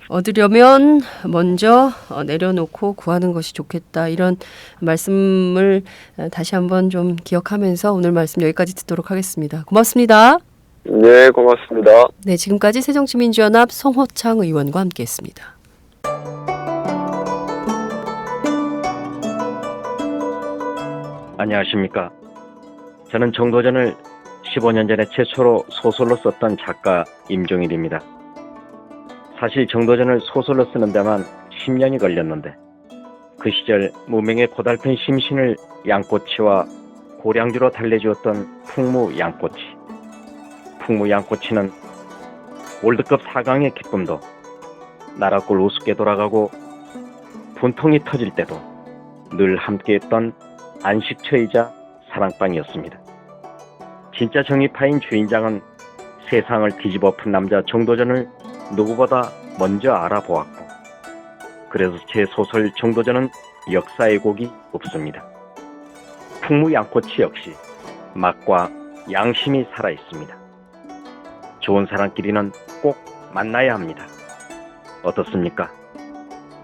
얻으려면 먼저 내려놓고 구하는 것이 좋겠다. 이런 말씀을 다시 한번 좀 기억하면서 오늘 말씀 여기까지 듣도록 하겠습니다. 고맙습니다. 네, 고맙습니다. 네, 지금까지 새정치민주연합 송호창 의원과 함께했습니다. 안녕하십니까. 저는 정도전을 15년 전에 최초로 소설로 썼던 작가 임종일입니다. 사실 정도전을 소설로 쓰는 데만 10년이 걸렸는데 그 시절 무명의 고달픈 심신을 양꼬치와 고량주로 달래주었던 풍무 양꼬치. 풍무 양꼬치는 월드컵 4강의 기쁨도 나라골 우습게 돌아가고 분통이 터질 때도 늘 함께했던 안식처이자 사랑방이었습니다. 진짜 정의파인 주인장은 세상을 뒤집어푼 남자 정도전을 누구보다 먼저 알아보았고, 그래서 제 소설 정도전은 역사의 곡이 없습니다. 풍무 양꼬치 역시 맛과 양심이 살아있습니다. 좋은 사람끼리는 꼭 만나야 합니다. 어떻습니까?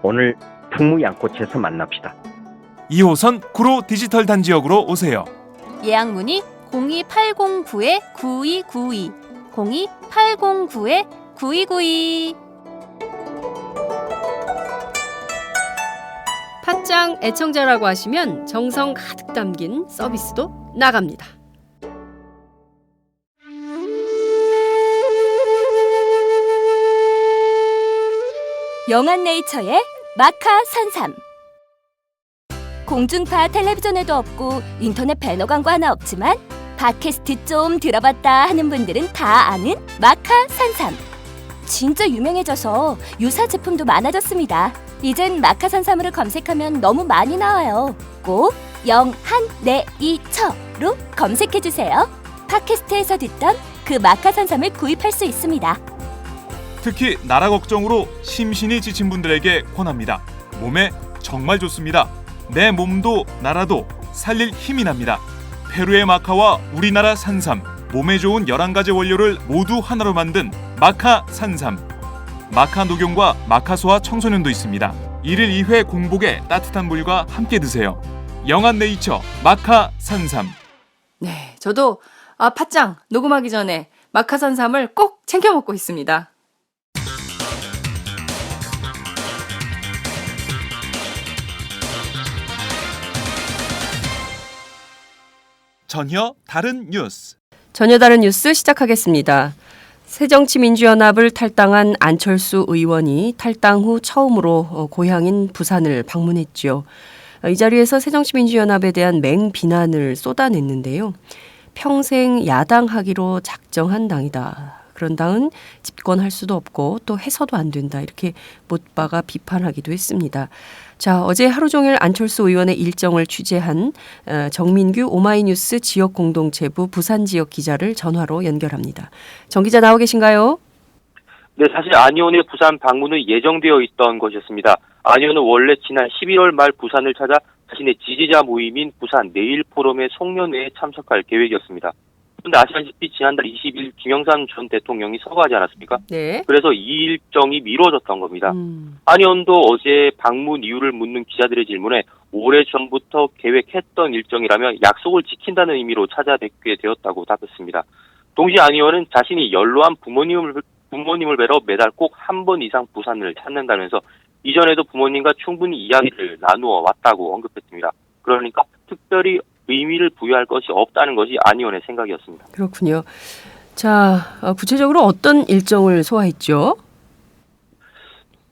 오늘 풍무 양꼬치에서 만납시다. 2호선 구로 디지털 단지역으로 오세요. 예약 문의 02809-9292 02809-9292 팟짱 애청자라고 하시면 정성 가득 담긴 서비스도 나갑니다. 영한네이처의 마카 산삼. 공중파 텔레비전에도 없고 인터넷 배너 광고 하나 없지만 팟캐스트 좀 들어봤다 하는 분들은 다 아는 마카 산삼. 진짜 유명해져서 유사 제품도 많아졌습니다. 이젠 마카 산삼을 검색하면 너무 많이 나와요. 꼭 영한네이처로 검색해주세요. 팟캐스트에서 듣던 그 마카 산삼을 구입할 수 있습니다. 특히 나라 걱정으로 심신이 지친 분들에게 권합니다. 몸에 정말 좋습니다. 내 몸도 나라도 살릴 힘이 납니다. 페루의 마카와 우리나라 산삼, 몸에 좋은 11가지 원료를 모두 하나로 만든 마카 산삼. 마카 녹용과 마카 소와 청소년도 있습니다. 1일 2회 공복에 따뜻한 물과 함께 드세요. 영한네이처 마카 산삼. 네, 저도 팟짱 녹음하기 전에 마카산삼을 꼭 챙겨 먹고 있습니다. 전혀 다른 뉴스. 전혀 다른 뉴스 시작하겠습니다. 새정치민주연합을 탈당한 안철수 의원이 탈당 후 처음으로 고향인 부산을 방문했죠. 이 자리에서 새정치민주연합에 대한 맹비난을 쏟아냈는데요. 평생 야당하기로 작정한 당이다. 그런 당은 집권할 수도 없고 또 해서도 안 된다. 이렇게 못 박아 비판하기도 했습니다. 자, 어제 하루 종일 안철수 의원의 일정을 취재한 정민규 오마이뉴스 지역공동체부 부산 지역 기자를 전화로 연결합니다. 정 기자 나오 계신가요? 네, 사실 안 의원의 부산 방문은 예정되어 있던 것이었습니다. 안 의원은 원래 지난 11월 말 부산을 찾아 자신의 지지자 모임인 부산 내일 포럼의 송년회에 참석할 계획이었습니다. 그런데 아시다시피 지난달 20일 김영삼 전 대통령이 서거하지 않았습니까? 네. 그래서 이 일정이 미뤄졌던 겁니다. 안 의원도 어제 방문 이유를 묻는 기자들의 질문에 오래전부터 계획했던 일정이라며 약속을 지킨다는 의미로 찾아뵙게 되었다고 답했습니다. 동시에 안 의원은 자신이 연로한 부모님을 뵈러 매달 꼭 한 번 이상 부산을 찾는다면서 이전에도 부모님과 충분히 이야기를 나누어 왔다고 언급했습니다. 그러니까 특별히 의미를 부여할 것이 없다는 것이 안 의원의 생각이었습니다. 그렇군요. 자, 구체적으로 어떤 일정을 소화했죠?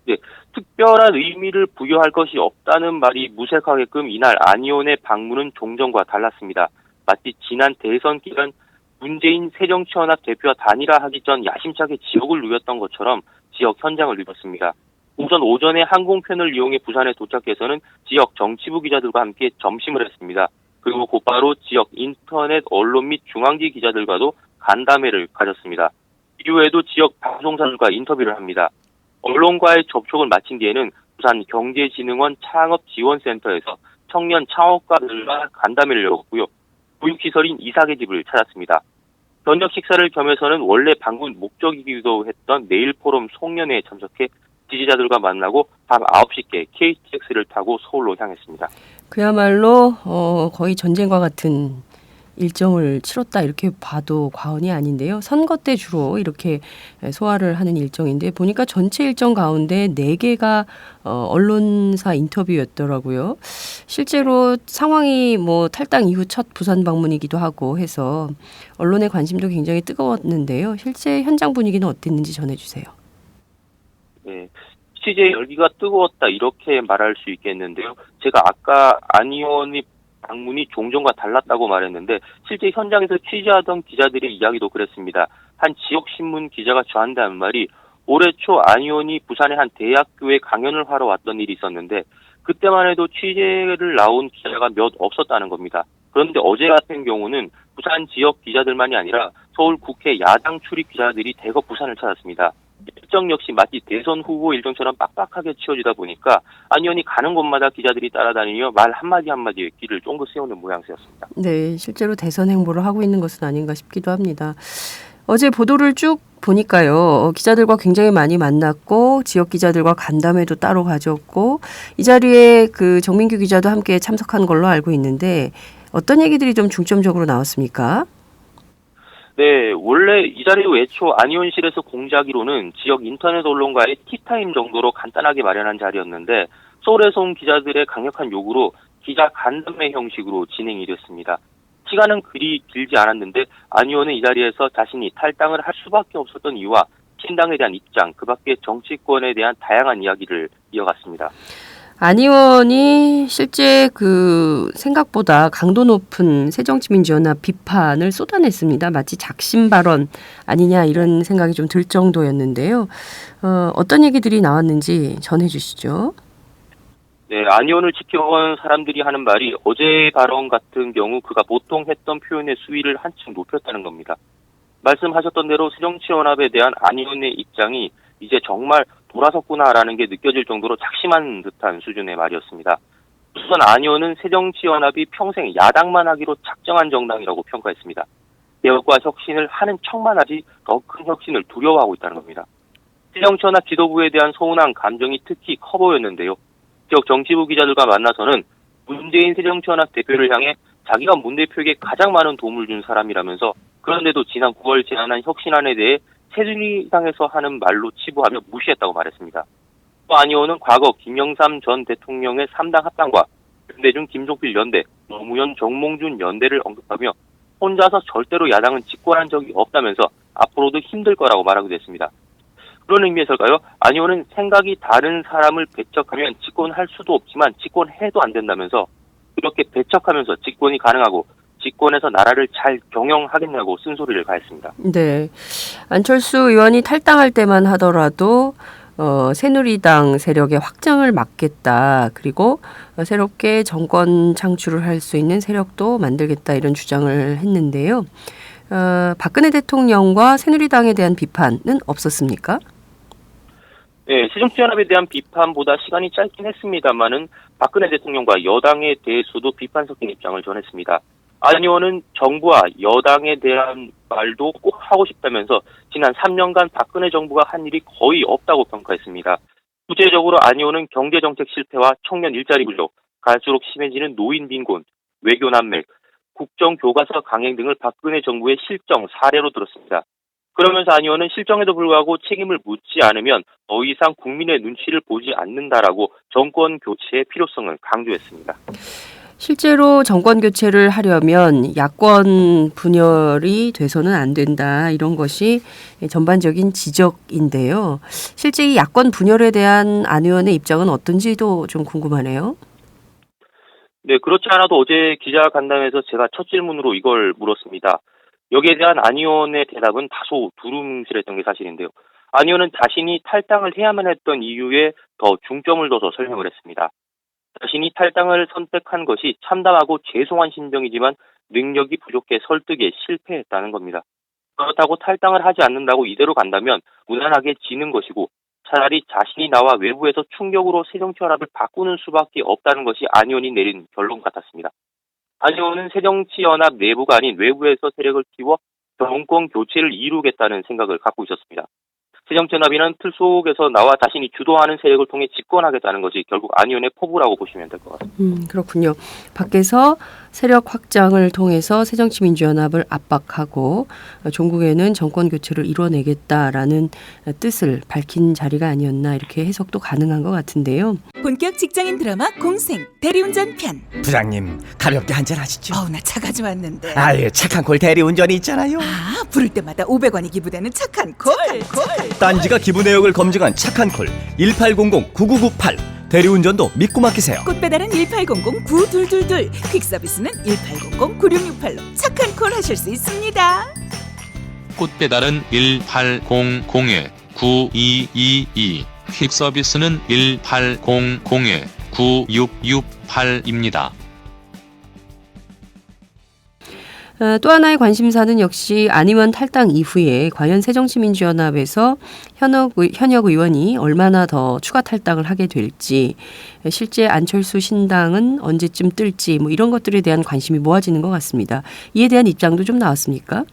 네, 특별한 의미를 부여할 것이 없다는 말이 무색하게끔 이날 안 의원의 방문은 종전과 달랐습니다. 마치 지난 대선 기간 문재인 새정치연합 대표와 단일화하기 전 야심차게 지역을 누볐던 것처럼 지역 현장을 누볐습니다. 우선 오전에 항공편을 이용해 부산에 도착해서는 지역 정치부 기자들과 함께 점심을 했습니다. 그리고 곧바로 지역 인터넷 언론 및 중앙지 기자들과도 간담회를 가졌습니다. 이후에도 지역 방송사들과 인터뷰를 합니다. 언론과의 접촉을 마친 뒤에는 부산 경제진흥원 창업지원센터에서 청년 창업가들과 간담회를 열었고요. 보육시설인 이삭의 집을 찾았습니다. 저녁 식사를 겸해서는 원래 방문 목적이기도 했던 내일 포럼 송년회에 참석해 지지자들과 만나고 밤 9시께 KTX를 타고 서울로 향했습니다. 그야말로 거의 전쟁과 같은 일정을 치렀다 이렇게 봐도 과언이 아닌데요. 선거 때 주로 이렇게 소화를 하는 일정인데 보니까 전체 일정 가운데 4개가 언론사 인터뷰였더라고요. 실제로 상황이 뭐 탈당 이후 첫 부산 방문이기도 하고 해서 언론의 관심도 굉장히 뜨거웠는데요. 실제 현장 분위기는 어땠는지 전해주세요. 네, 취재 열기가 뜨거웠다 이렇게 말할 수 있겠는데요. 제가 아까 안 의원의 방문이 종전과 달랐다고 말했는데 실제 현장에서 취재하던 기자들의 이야기도 그랬습니다. 한 지역신문 기자가 저한테 한 말이 올해 초 안 의원이 부산의 한 대학교에 강연을 하러 왔던 일이 있었는데 그때만 해도 취재를 나온 기자가 몇 없었다는 겁니다. 그런데 어제 같은 경우는 부산 지역 기자들만이 아니라 서울 국회 야당 출입 기자들이 대거 부산을 찾았습니다. 일정 역시 마치 대선 후보 일정처럼 빡빡하게 치워지다 보니까 안 의원이 가는 곳마다 기자들이 따라다니며 말 한마디 한마디에 귀를 쫑긋 세우는 모양새였습니다. 네, 실제로 대선 행보를 하고 있는 것은 아닌가 싶기도 합니다. 어제 보도를 쭉 보니까요. 기자들과 굉장히 많이 만났고 지역 기자들과 간담회도 따로 가졌고 이 자리에 그 정민규 기자도 함께 참석한 걸로 알고 있는데 어떤 얘기들이 좀 중점적으로 나왔습니까? 네, 원래 이 자리로 애초 안 의원실에서 공지하기로는 지역 인터넷 언론과의 티타임 정도로 간단하게 마련한 자리였는데 서울에서 온 기자들의 강력한 요구로 기자 간담회 형식으로 진행이 됐습니다. 시간은 그리 길지 않았는데 안 의원은 이 자리에서 자신이 탈당을 할 수밖에 없었던 이유와 신당에 대한 입장, 그 밖에 정치권에 대한 다양한 이야기를 이어갔습니다. 안 의원이 실제 그 생각보다 강도 높은 새정치민주연합 비판을 쏟아냈습니다. 마치 작심 발언 아니냐 이런 생각이 좀 들 정도였는데요. 어떤 얘기들이 나왔는지 전해주시죠. 네, 안 의원을 지켜본 사람들이 하는 말이 어제 발언 같은 경우 그가 보통 했던 표현의 수위를 한층 높였다는 겁니다. 말씀하셨던 대로 새정치연합에 대한 안 의원의 입장이 이제 정말 돌아섰구나라는 게 느껴질 정도로 작심한 듯한 수준의 말이었습니다. 우선 안 의원은 새정치연합이 평생 야당만 하기로 작정한 정당이라고 평가했습니다. 개혁과 혁신을 하는 척만 하지 더 큰 혁신을 두려워하고 있다는 겁니다. 새정치연합 지도부에 대한 서운한 감정이 특히 커 보였는데요. 지역 정치부 기자들과 만나서는 문재인 새정치연합 대표를 향해 자기가 문 대표에게 가장 많은 도움을 준 사람이라면서 그런데도 지난 9월 제안한 혁신안에 대해 새누리당에서 하는 말로 치부하며 무시했다고 말했습니다. 또 안 의원은 과거 김영삼 전 대통령의 3당 합당과 윤대중 김종필 연대, 노무현 정몽준 연대를 언급하며 혼자서 절대로 야당은 집권한 적이 없다면서 앞으로도 힘들 거라고 말하기도 했습니다. 그런 의미에서일까요? 안 의원은 생각이 다른 사람을 배척하면 집권할 수도 없지만 집권해도 안 된다면서 이렇게 배척하면서 집권이 가능하고 집권에서 나라를 잘 경영하겠냐고 쓴소리를 가했습니다. 네, 안철수 의원이 탈당할 때만 하더라도 새누리당 세력의 확장을 막겠다. 그리고 새롭게 정권 창출을 할 수 있는 세력도 만들겠다 이런 주장을 했는데요. 박근혜 대통령과 새누리당에 대한 비판은 없었습니까? 네, 새정치연합에 대한 비판보다 시간이 짧긴 했습니다만은 박근혜 대통령과 여당에 대해서도 비판 섞인 입장을 전했습니다. 안 의원은 정부와 여당에 대한 말도 꼭 하고 싶다면서 지난 3년간 박근혜 정부가 한 일이 거의 없다고 평가했습니다. 구체적으로 안 의원은 경제정책 실패와 청년 일자리 부족, 갈수록 심해지는 노인 빈곤, 외교 난맥, 국정교과서 강행 등을 박근혜 정부의 실정 사례로 들었습니다. 그러면서 안 의원은 실정에도 불구하고 책임을 묻지 않으면 더 이상 국민의 눈치를 보지 않는다라고 정권 교체의 필요성을 강조했습니다. 실제로 정권 교체를 하려면 야권 분열이 돼서는 안 된다. 이런 것이 전반적인 지적인데요. 실제 이 야권 분열에 대한 안 의원의 입장은 어떤지도 좀 궁금하네요. 네, 그렇지 않아도 어제 기자간담회에서 제가 첫 질문으로 이걸 물었습니다. 여기에 대한 안 의원의 대답은 다소 두루뭉실했던 게 사실인데요. 안 의원은 자신이 탈당을 해야만 했던 이유에 더 중점을 둬서 설명을 했습니다. 자신이 탈당을 선택한 것이 참담하고 죄송한 심정이지만 능력이 부족해 설득에 실패했다는 겁니다. 그렇다고 탈당을 하지 않는다고 이대로 간다면 무난하게 지는 것이고 차라리 자신이 나와 외부에서 충격으로 새정치연합을 바꾸는 수밖에 없다는 것이 안 의원이 내린 결론 같았습니다. 안 의원은 새정치연합 내부가 아닌 외부에서 세력을 키워 정권 교체를 이루겠다는 생각을 갖고 있었습니다. 새정치연합이는 틀 속에서 나와 자신이 주도하는 세력을 통해 집권하겠다는 것이 결국 안 의원의 포부라고 보시면 될 것 같습니다. 그렇군요. 밖에서 세력 확장을 통해서 새정치민주연합을 압박하고 종국에는 정권 교체를 이뤄내겠다라는 뜻을 밝힌 자리가 아니었나 이렇게 해석도 가능한 것 같은데요. 본격 직장인 드라마 공생 대리운전 편. 부장님 가볍게 한잔 하시죠. 나 차 가져왔는데. 아예 착한 콜 대리운전이 있잖아요. 부를 때마다 500원이 기부되는 착한 콜. 딴지가 기부 내역을 검증한 착한 콜 1800-9998 대리운전도 믿고 맡기세요. 꽃배달은 1800-9222 퀵서비스는 1800-9668로 착한 콜 하실 수 있습니다. 꽃배달은 1800-9222 퀵서비스는 1800-9668입니다. 또 하나의 관심사는 역시 안 의원 탈당 이후에 과연 새정치민주연합에서 현역 의원이 얼마나 더 추가 탈당을 하게 될지, 실제 안철수 신당은 언제쯤 뜰지 뭐 이런 것들에 대한 관심이 모아지는 것 같습니다. 이에 대한 입장도 좀 나왔습니까?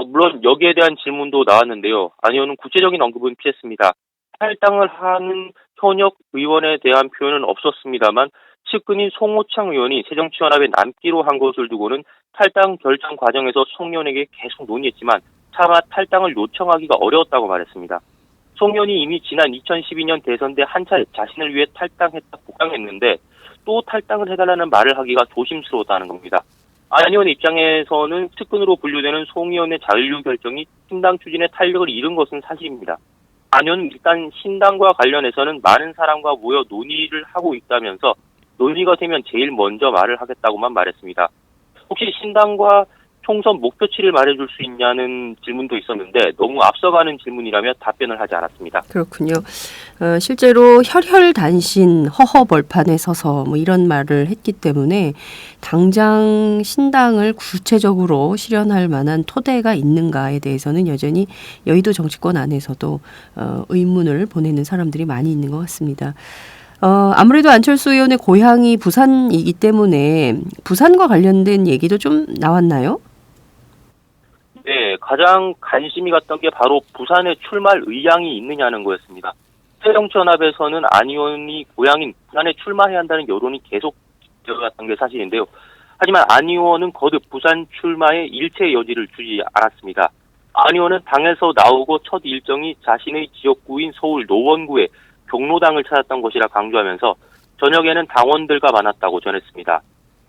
물론 여기에 대한 질문도 나왔는데요. 안 의원은 구체적인 언급은 피했습니다. 탈당을 하는 현역 의원에 대한 표현은 없었습니다만 측근인 송호창 의원이 새정치연합에 남기로 한 것을 두고는 탈당 결정 과정에서 송 의원에게 계속 논의했지만 차마 탈당을 요청하기가 어려웠다고 말했습니다. 송 의원이 이미 지난 2012년 대선 때 한 차례 자신을 위해 탈당했다 복당했는데 또 탈당을 해달라는 말을 하기가 조심스러웠다는 겁니다. 안 의원의 입장에서는 측근으로 분류되는 송 의원의 자율 결정이 신당 추진에 탄력을 잃은 것은 사실입니다. 안 의원은 일단 신당과 관련해서는 많은 사람과 모여 논의를 하고 있다면서 논의가 되면 제일 먼저 말을 하겠다고만 말했습니다. 혹시 신당과 총선 목표치를 말해줄 수 있냐는 질문도 있었는데 너무 앞서가는 질문이라며 답변을 하지 않았습니다. 그렇군요. 실제로 혈혈단신 허허벌판에 서서 뭐 이런 말을 했기 때문에 당장 신당을 구체적으로 실현할 만한 토대가 있는가에 대해서는 여전히 여의도 정치권 안에서도 의문을 보내는 사람들이 많이 있는 것 같습니다. 아무래도 안철수 의원의 고향이 부산이기 때문에 부산과 관련된 얘기도 좀 나왔나요? 네, 가장 관심이 갔던 게 바로 부산에 출마할 의향이 있느냐는 거였습니다. 새정치연합에서는 안 의원이 고향인 부산에 출마해야 한다는 여론이 계속 들어갔던 게 사실인데요. 하지만 안 의원은 거듭 부산 출마에 일체 여지를 주지 않았습니다. 안 의원은 당에서 나오고 첫 일정이 자신의 지역구인 서울 노원구의 경로당을 찾았던 것이라 강조하면서 저녁에는 당원들과 만났다고 전했습니다.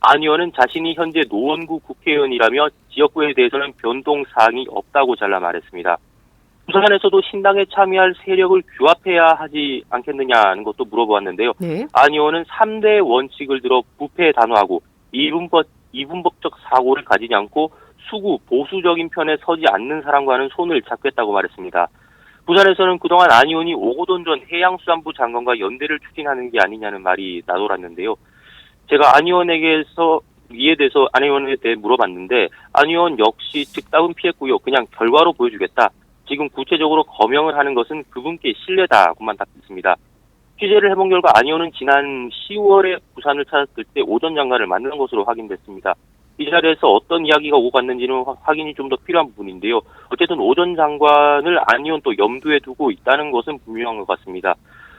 안 의원은 자신이 현재 노원구 국회의원이라며 지역구에 대해서는 변동사항이 없다고 잘라 말했습니다. 부산에서도 신당에 참여할 세력을 규합해야 하지 않겠느냐는 것도 물어보았는데요. 네. 안 의원은 3대 원칙을 들어 부패에 단호하고 이분법적 사고를 가지지 않고 수구 보수적인 편에 서지 않는 사람과는 손을 잡겠다고 말했습니다. 부산에서는 그동안 안 의원이 오고돈 전 해양수산부 장관과 연대를 추진하는 게 아니냐는 말이 나돌았는데요. 제가 안 의원에게서 이에 대해서 안 의원에 대해 물어봤는데 안 의원 역시 즉답은 피했고요. 그냥 결과로 보여주겠다. 지금 구체적으로 거명을 하는 것은 그분께 신뢰다고만 답했습니다. 취재를 해본 결과 안 의원은 지난 10월에 부산을 찾았을 때 오전 장관을 만난 것으로 확인됐습니다. 이 자리에서 어떤 이야기가 오고 갔는지는 확인이 좀 더 필요한 부분인데요. 어쨌든 오전 장관을 안 의원 또 염두에 두고 있다는 것은 분명한 것 같습니다.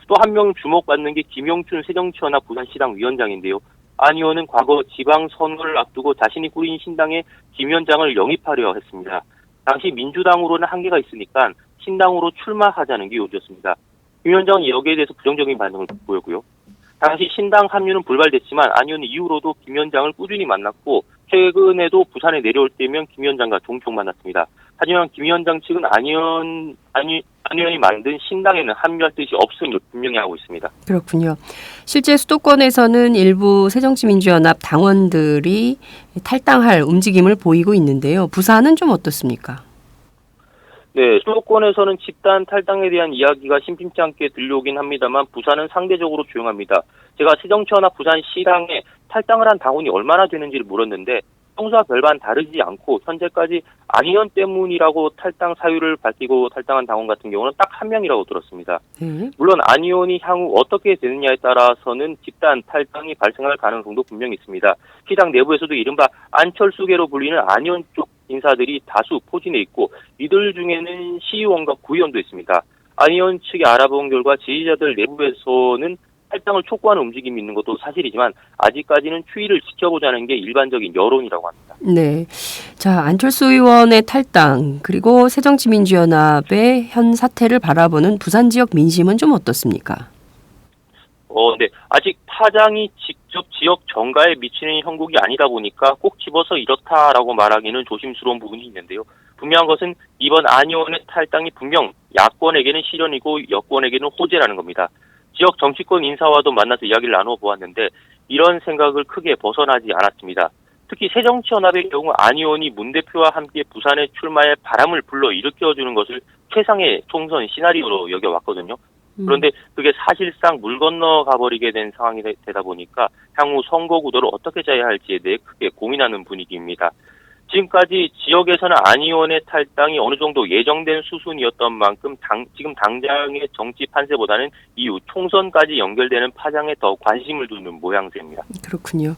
또 한 명 주목받는 게 김영춘 새정치연합 부산시당 위원장인데요. 안 의원은 과거 지방선거를 앞두고 자신이 꾸린 신당에 김 위원장을 영입하려 했습니다. 당시 민주당으로는 한계가 있으니까 신당으로 출마하자는 게 요지였습니다. 김 위원장은 여기에 대해서 부정적인 반응을 보였고요. 당시 신당 합류는 불발됐지만 안 의원은 이후로도 김 위원장을 꾸준히 만났고 최근에도 부산에 내려올 때면 김 위원장과 종종 만났습니다. 하지만 김 위원장 측은 안 의원이 만든 신당에는 합류할 뜻이 없음을 분명히 하고 있습니다. 그렇군요. 실제 수도권에서는 일부 새정치민주연합 당원들이 탈당할 움직임을 보이고 있는데요. 부산은 좀 어떻습니까? 네, 수도권에서는 집단 탈당에 대한 이야기가 심심치 않게 들려오긴 합니다만 부산은 상대적으로 조용합니다. 제가 새정치연합 부산시당에 탈당을 한 당원이 얼마나 되는지를 물었는데 평소와 별반 다르지 않고 현재까지 안 의원 때문이라고 탈당 사유를 밝히고 탈당한 당원 같은 경우는 딱 한 명이라고 들었습니다. 물론 안 의원이 향후 어떻게 되느냐에 따라서는 집단 탈당이 발생할 가능성도 분명히 있습니다. 시당 내부에서도 이른바 안철수계로 불리는 안 의원 쪽 인사들이 다수 포진해 있고 이들 중에는 시의원과 구의원도 있습니다. 안 의원 측이 알아본 결과 지지자들 내부에서는 탈당을 촉구하는 움직임이 있는 것도 사실이지만 아직까지는 추이를 지켜보자는 게 일반적인 여론이라고 합니다. 네. 자, 안철수 의원의 탈당 그리고 새정치민주연합의 현 사태를 바라보는 부산 지역 민심은 좀 어떻습니까? 네. 아직 파장이 직접 지역 정가에 미치는 형국이 아니다 보니까 꼭 집어서 이렇다라고 말하기는 조심스러운 부분이 있는데요. 분명한 것은 이번 안 의원의 탈당이 분명 야권에게는 실현이고 여권에게는 호재라는 겁니다. 지역 정치권 인사와도 만나서 이야기를 나눠보았는데 이런 생각을 크게 벗어나지 않았습니다. 특히 새정치연합의 경우 안 의원이 문 대표와 함께 부산에 출마해 바람을 불러 일으켜주는 것을 최상의 총선 시나리오로 여겨왔거든요. 그런데 그게 사실상 물 건너 가버리게 된 상황이 되다 보니까 향후 선거 구도를 어떻게 짜야 할지에 대해 크게 고민하는 분위기입니다. 지금까지 지역에서는 안 의원의 탈당이 어느 정도 예정된 수순이었던 만큼 지금 당장의 정치 판세보다는 이후 총선까지 연결되는 파장에 더 관심을 두는 모양새입니다. 그렇군요.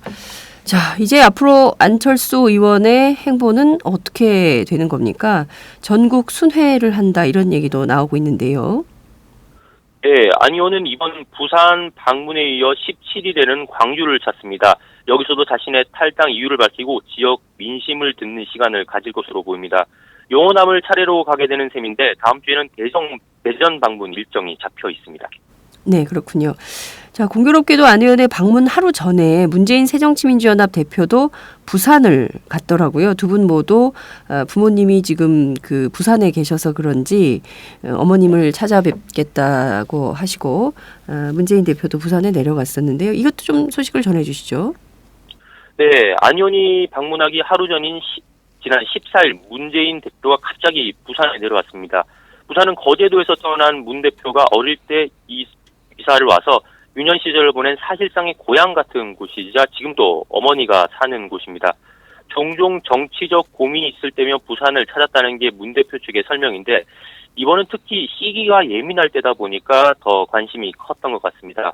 자, 이제 앞으로 안철수 의원의 행보는 어떻게 되는 겁니까? 전국 순회를 한다 이런 얘기도 나오고 있는데요. 네, 안 의원은 이번 부산 방문에 이어 17일에는 광주를 찾습니다. 여기서도 자신의 탈당 이유를 밝히고 지역 민심을 듣는 시간을 가질 것으로 보입니다. 용호남을 차례로 가게 되는 셈인데 다음 주에는 대전 방문 일정이 잡혀 있습니다. 네, 그렇군요. 자, 공교롭게도 안 의원의 방문 하루 전에 문재인 새정치민주연합 대표도 부산을 갔더라고요. 두 분 모두 부모님이 지금 그 부산에 계셔서 그런지 어머님을 찾아뵙겠다고 하시고 문재인 대표도 부산에 내려갔었는데요. 이것도 좀 소식을 전해주시죠. 네, 안 의원이 방문하기 하루 전인 지난 14일 문재인 대표가 갑자기 부산에 내려왔습니다. 부산은 거제도에서 떠난 문 대표가 어릴 때 이 이사를 와서 유년 시절을 보낸 사실상의 고향 같은 곳이자 지금도 어머니가 사는 곳입니다. 종종 정치적 고민이 있을 때면 부산을 찾았다는 게 문 대표 측의 설명인데 이번은 특히 시기가 예민할 때다 보니까 더 관심이 컸던 것 같습니다.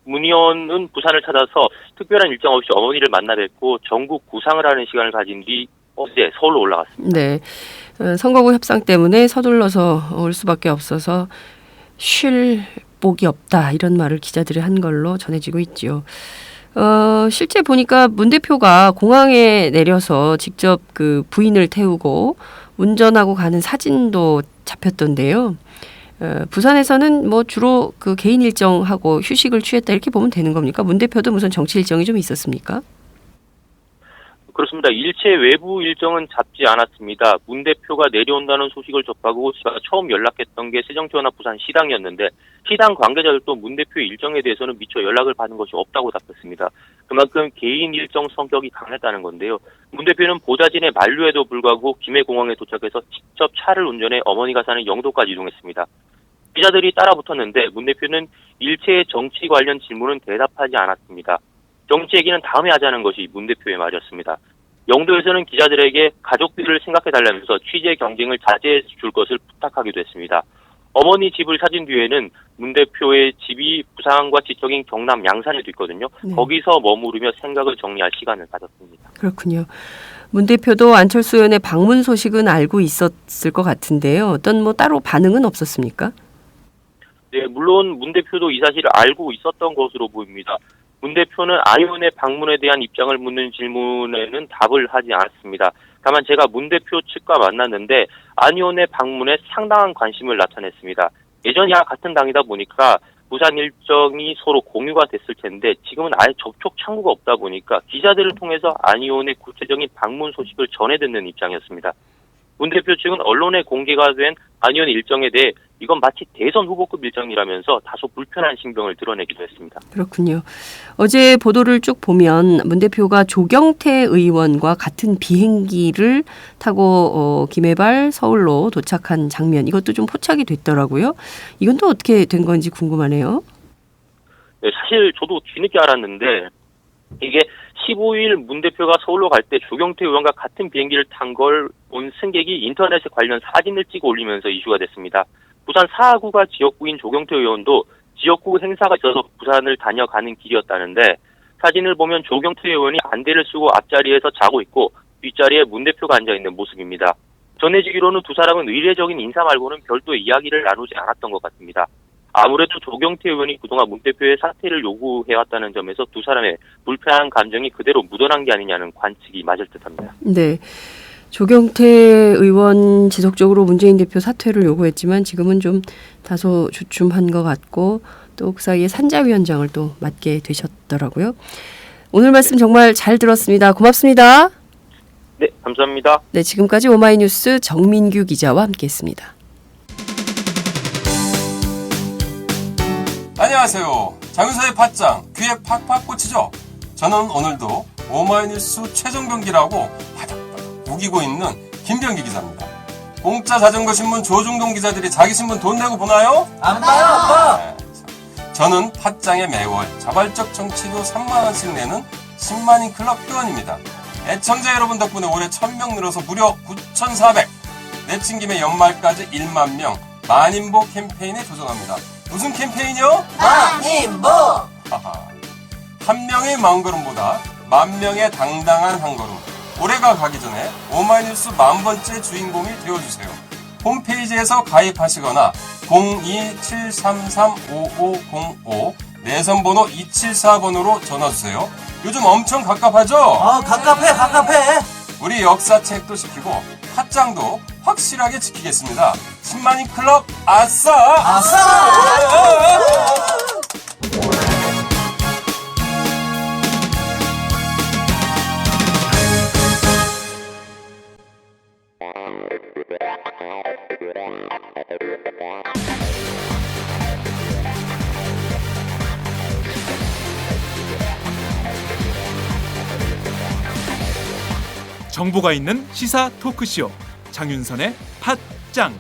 문 의원은 부산을 찾아서 특별한 일정 없이 어머니를 만나 뵙고 전국 구상을 하는 시간을 가진 뒤 어제 서울로 올라갔습니다. 네, 선거구 협상 때문에 서둘러서 올 수밖에 없어서 쉴 복이 없다 이런 말을 기자들이 한 걸로 전해지고 있지요. 실제 보니까 문 대표가 공항에 내려서 직접 그 부인을 태우고 운전하고 가는 사진도 잡혔던데요. 부산에서는 뭐 주로 그 개인 일정하고 휴식을 취했다 이렇게 보면 되는 겁니까? 문 대표도 무슨 정치 일정이 좀 있었습니까? 그렇습니다. 일체 외부 일정은 잡지 않았습니다. 문 대표가 내려온다는 소식을 접하고 제가 처음 연락했던 게 새정치연합 부산 시당이었는데 시당 관계자들도 문 대표의 일정에 대해서는 미처 연락을 받은 것이 없다고 답했습니다. 그만큼 개인 일정 성격이 강했다는 건데요. 문 대표는 보좌진의 만류에도 불구하고 김해공항에 도착해서 직접 차를 운전해 어머니가 사는 영도까지 이동했습니다. 기자들이 따라붙었는데 문 대표는 일체의 정치 관련 질문은 대답하지 않았습니다. 정치 얘기는 다음에 하자는 것이 문 대표의 말이었습니다. 영도에서는 기자들에게 가족들을 생각해달라면서 취재 경쟁을 자제해 줄 것을 부탁하기도 했습니다. 어머니 집을 찾은 뒤에는 문 대표의 집이 부산과 지적인 경남 양산에도 있거든요. 네. 거기서 머무르며 생각을 정리할 시간을 가졌습니다. 그렇군요. 문 대표도 안철수 의원의 방문 소식은 알고 있었을 것 같은데요. 어떤 뭐 따로 반응은 없었습니까? 네, 물론 문 대표도 이 사실을 알고 있었던 것으로 보입니다. 문 대표는 안 의원의 방문에 대한 입장을 묻는 질문에는 답을 하지 않았습니다. 다만 제가 문 대표 측과 만났는데 안 의원의 방문에 상당한 관심을 나타냈습니다. 예전이야 같은 당이다 보니까 부산 일정이 서로 공유가 됐을 텐데 지금은 아예 접촉 창구가 없다 보니까 기자들을 통해서 안 의원의 구체적인 방문 소식을 전해 듣는 입장이었습니다. 문 대표 측은 언론에 공개가 된 안 의원 일정에 대해 이건 마치 대선 후보급 일정이라면서 다소 불편한 심경을 드러내기도 했습니다. 그렇군요. 어제 보도를 쭉 보면 문 대표가 조경태 의원과 같은 비행기를 타고 김해발 서울로 도착한 장면 이것도 좀 포착이 됐더라고요. 이건 또 어떻게 된 건지 궁금하네요. 네, 사실 저도 뒤늦게 알았는데 이게 15일 문 대표가 서울로 갈 때 조경태 의원과 같은 비행기를 탄 걸 본 승객이 인터넷에 관련 사진을 찍어 올리면서 이슈가 됐습니다. 부산 사하구가 지역구인 조경태 의원도 지역구 행사가 있어서 부산을 다녀가는 길이었다는데 사진을 보면 조경태 의원이 안대를 쓰고 앞자리에서 자고 있고 뒷자리에 문 대표가 앉아있는 모습입니다. 전해지기로는 두 사람은 의례적인 인사 말고는 별도의 이야기를 나누지 않았던 것 같습니다. 아무래도 조경태 의원이 그동안 문 대표의 사퇴를 요구해왔다는 점에서 두 사람의 불편한 감정이 그대로 묻어난 게 아니냐는 관측이 맞을 듯합니다. 네. 조경태 의원 지속적으로 문재인 대표 사퇴를 요구했지만 지금은 좀 다소 주춤한 것 같고 또 그 사이에 산자위원장을 또 맡게 되셨더라고요. 오늘 말씀 정말 잘 들었습니다. 고맙습니다. 네, 감사합니다. 네, 지금까지 오마이뉴스 정민규 기자와 함께했습니다. 안녕하세요. 장윤서의 팟짱 귀에 팍팍 꽂히죠? 저는 오늘도 오마이뉴스 최종병기라고 바닥바닥 우기고 있는 김병기 기자입니다. 공짜 자전거 신문 조중동 기자들이 자기 신문 돈 내고 보나요? 안 봐요, 아빠. 네. 저는 팟짱에 매월 자발적 정치료 3만원씩 내는 10만인 클럽 회원입니다. 애청자 여러분 덕분에 올해 1000명 늘어서 무려 9,400. 내친 김에 연말까지 1만 명 만인보 캠페인에 도전합니다. 무슨 캠페인이요? 만인보! 한 명의 마음걸음보다 만 명의 당당한 한 걸음. 올해가 가기 전에 오마이뉴스 10,000번째 주인공이 되어주세요. 홈페이지에서 가입하시거나 02-733-5505 내선번호 274번으로 전화주세요. 요즘 엄청 갑갑하죠? 갑갑해. 우리 역사책도 지키고 팥장도 확실하게 지키겠습니다. 10만인 클럽 아싸! 정보가 있는 시사 토크쇼 장윤선의 팟짱.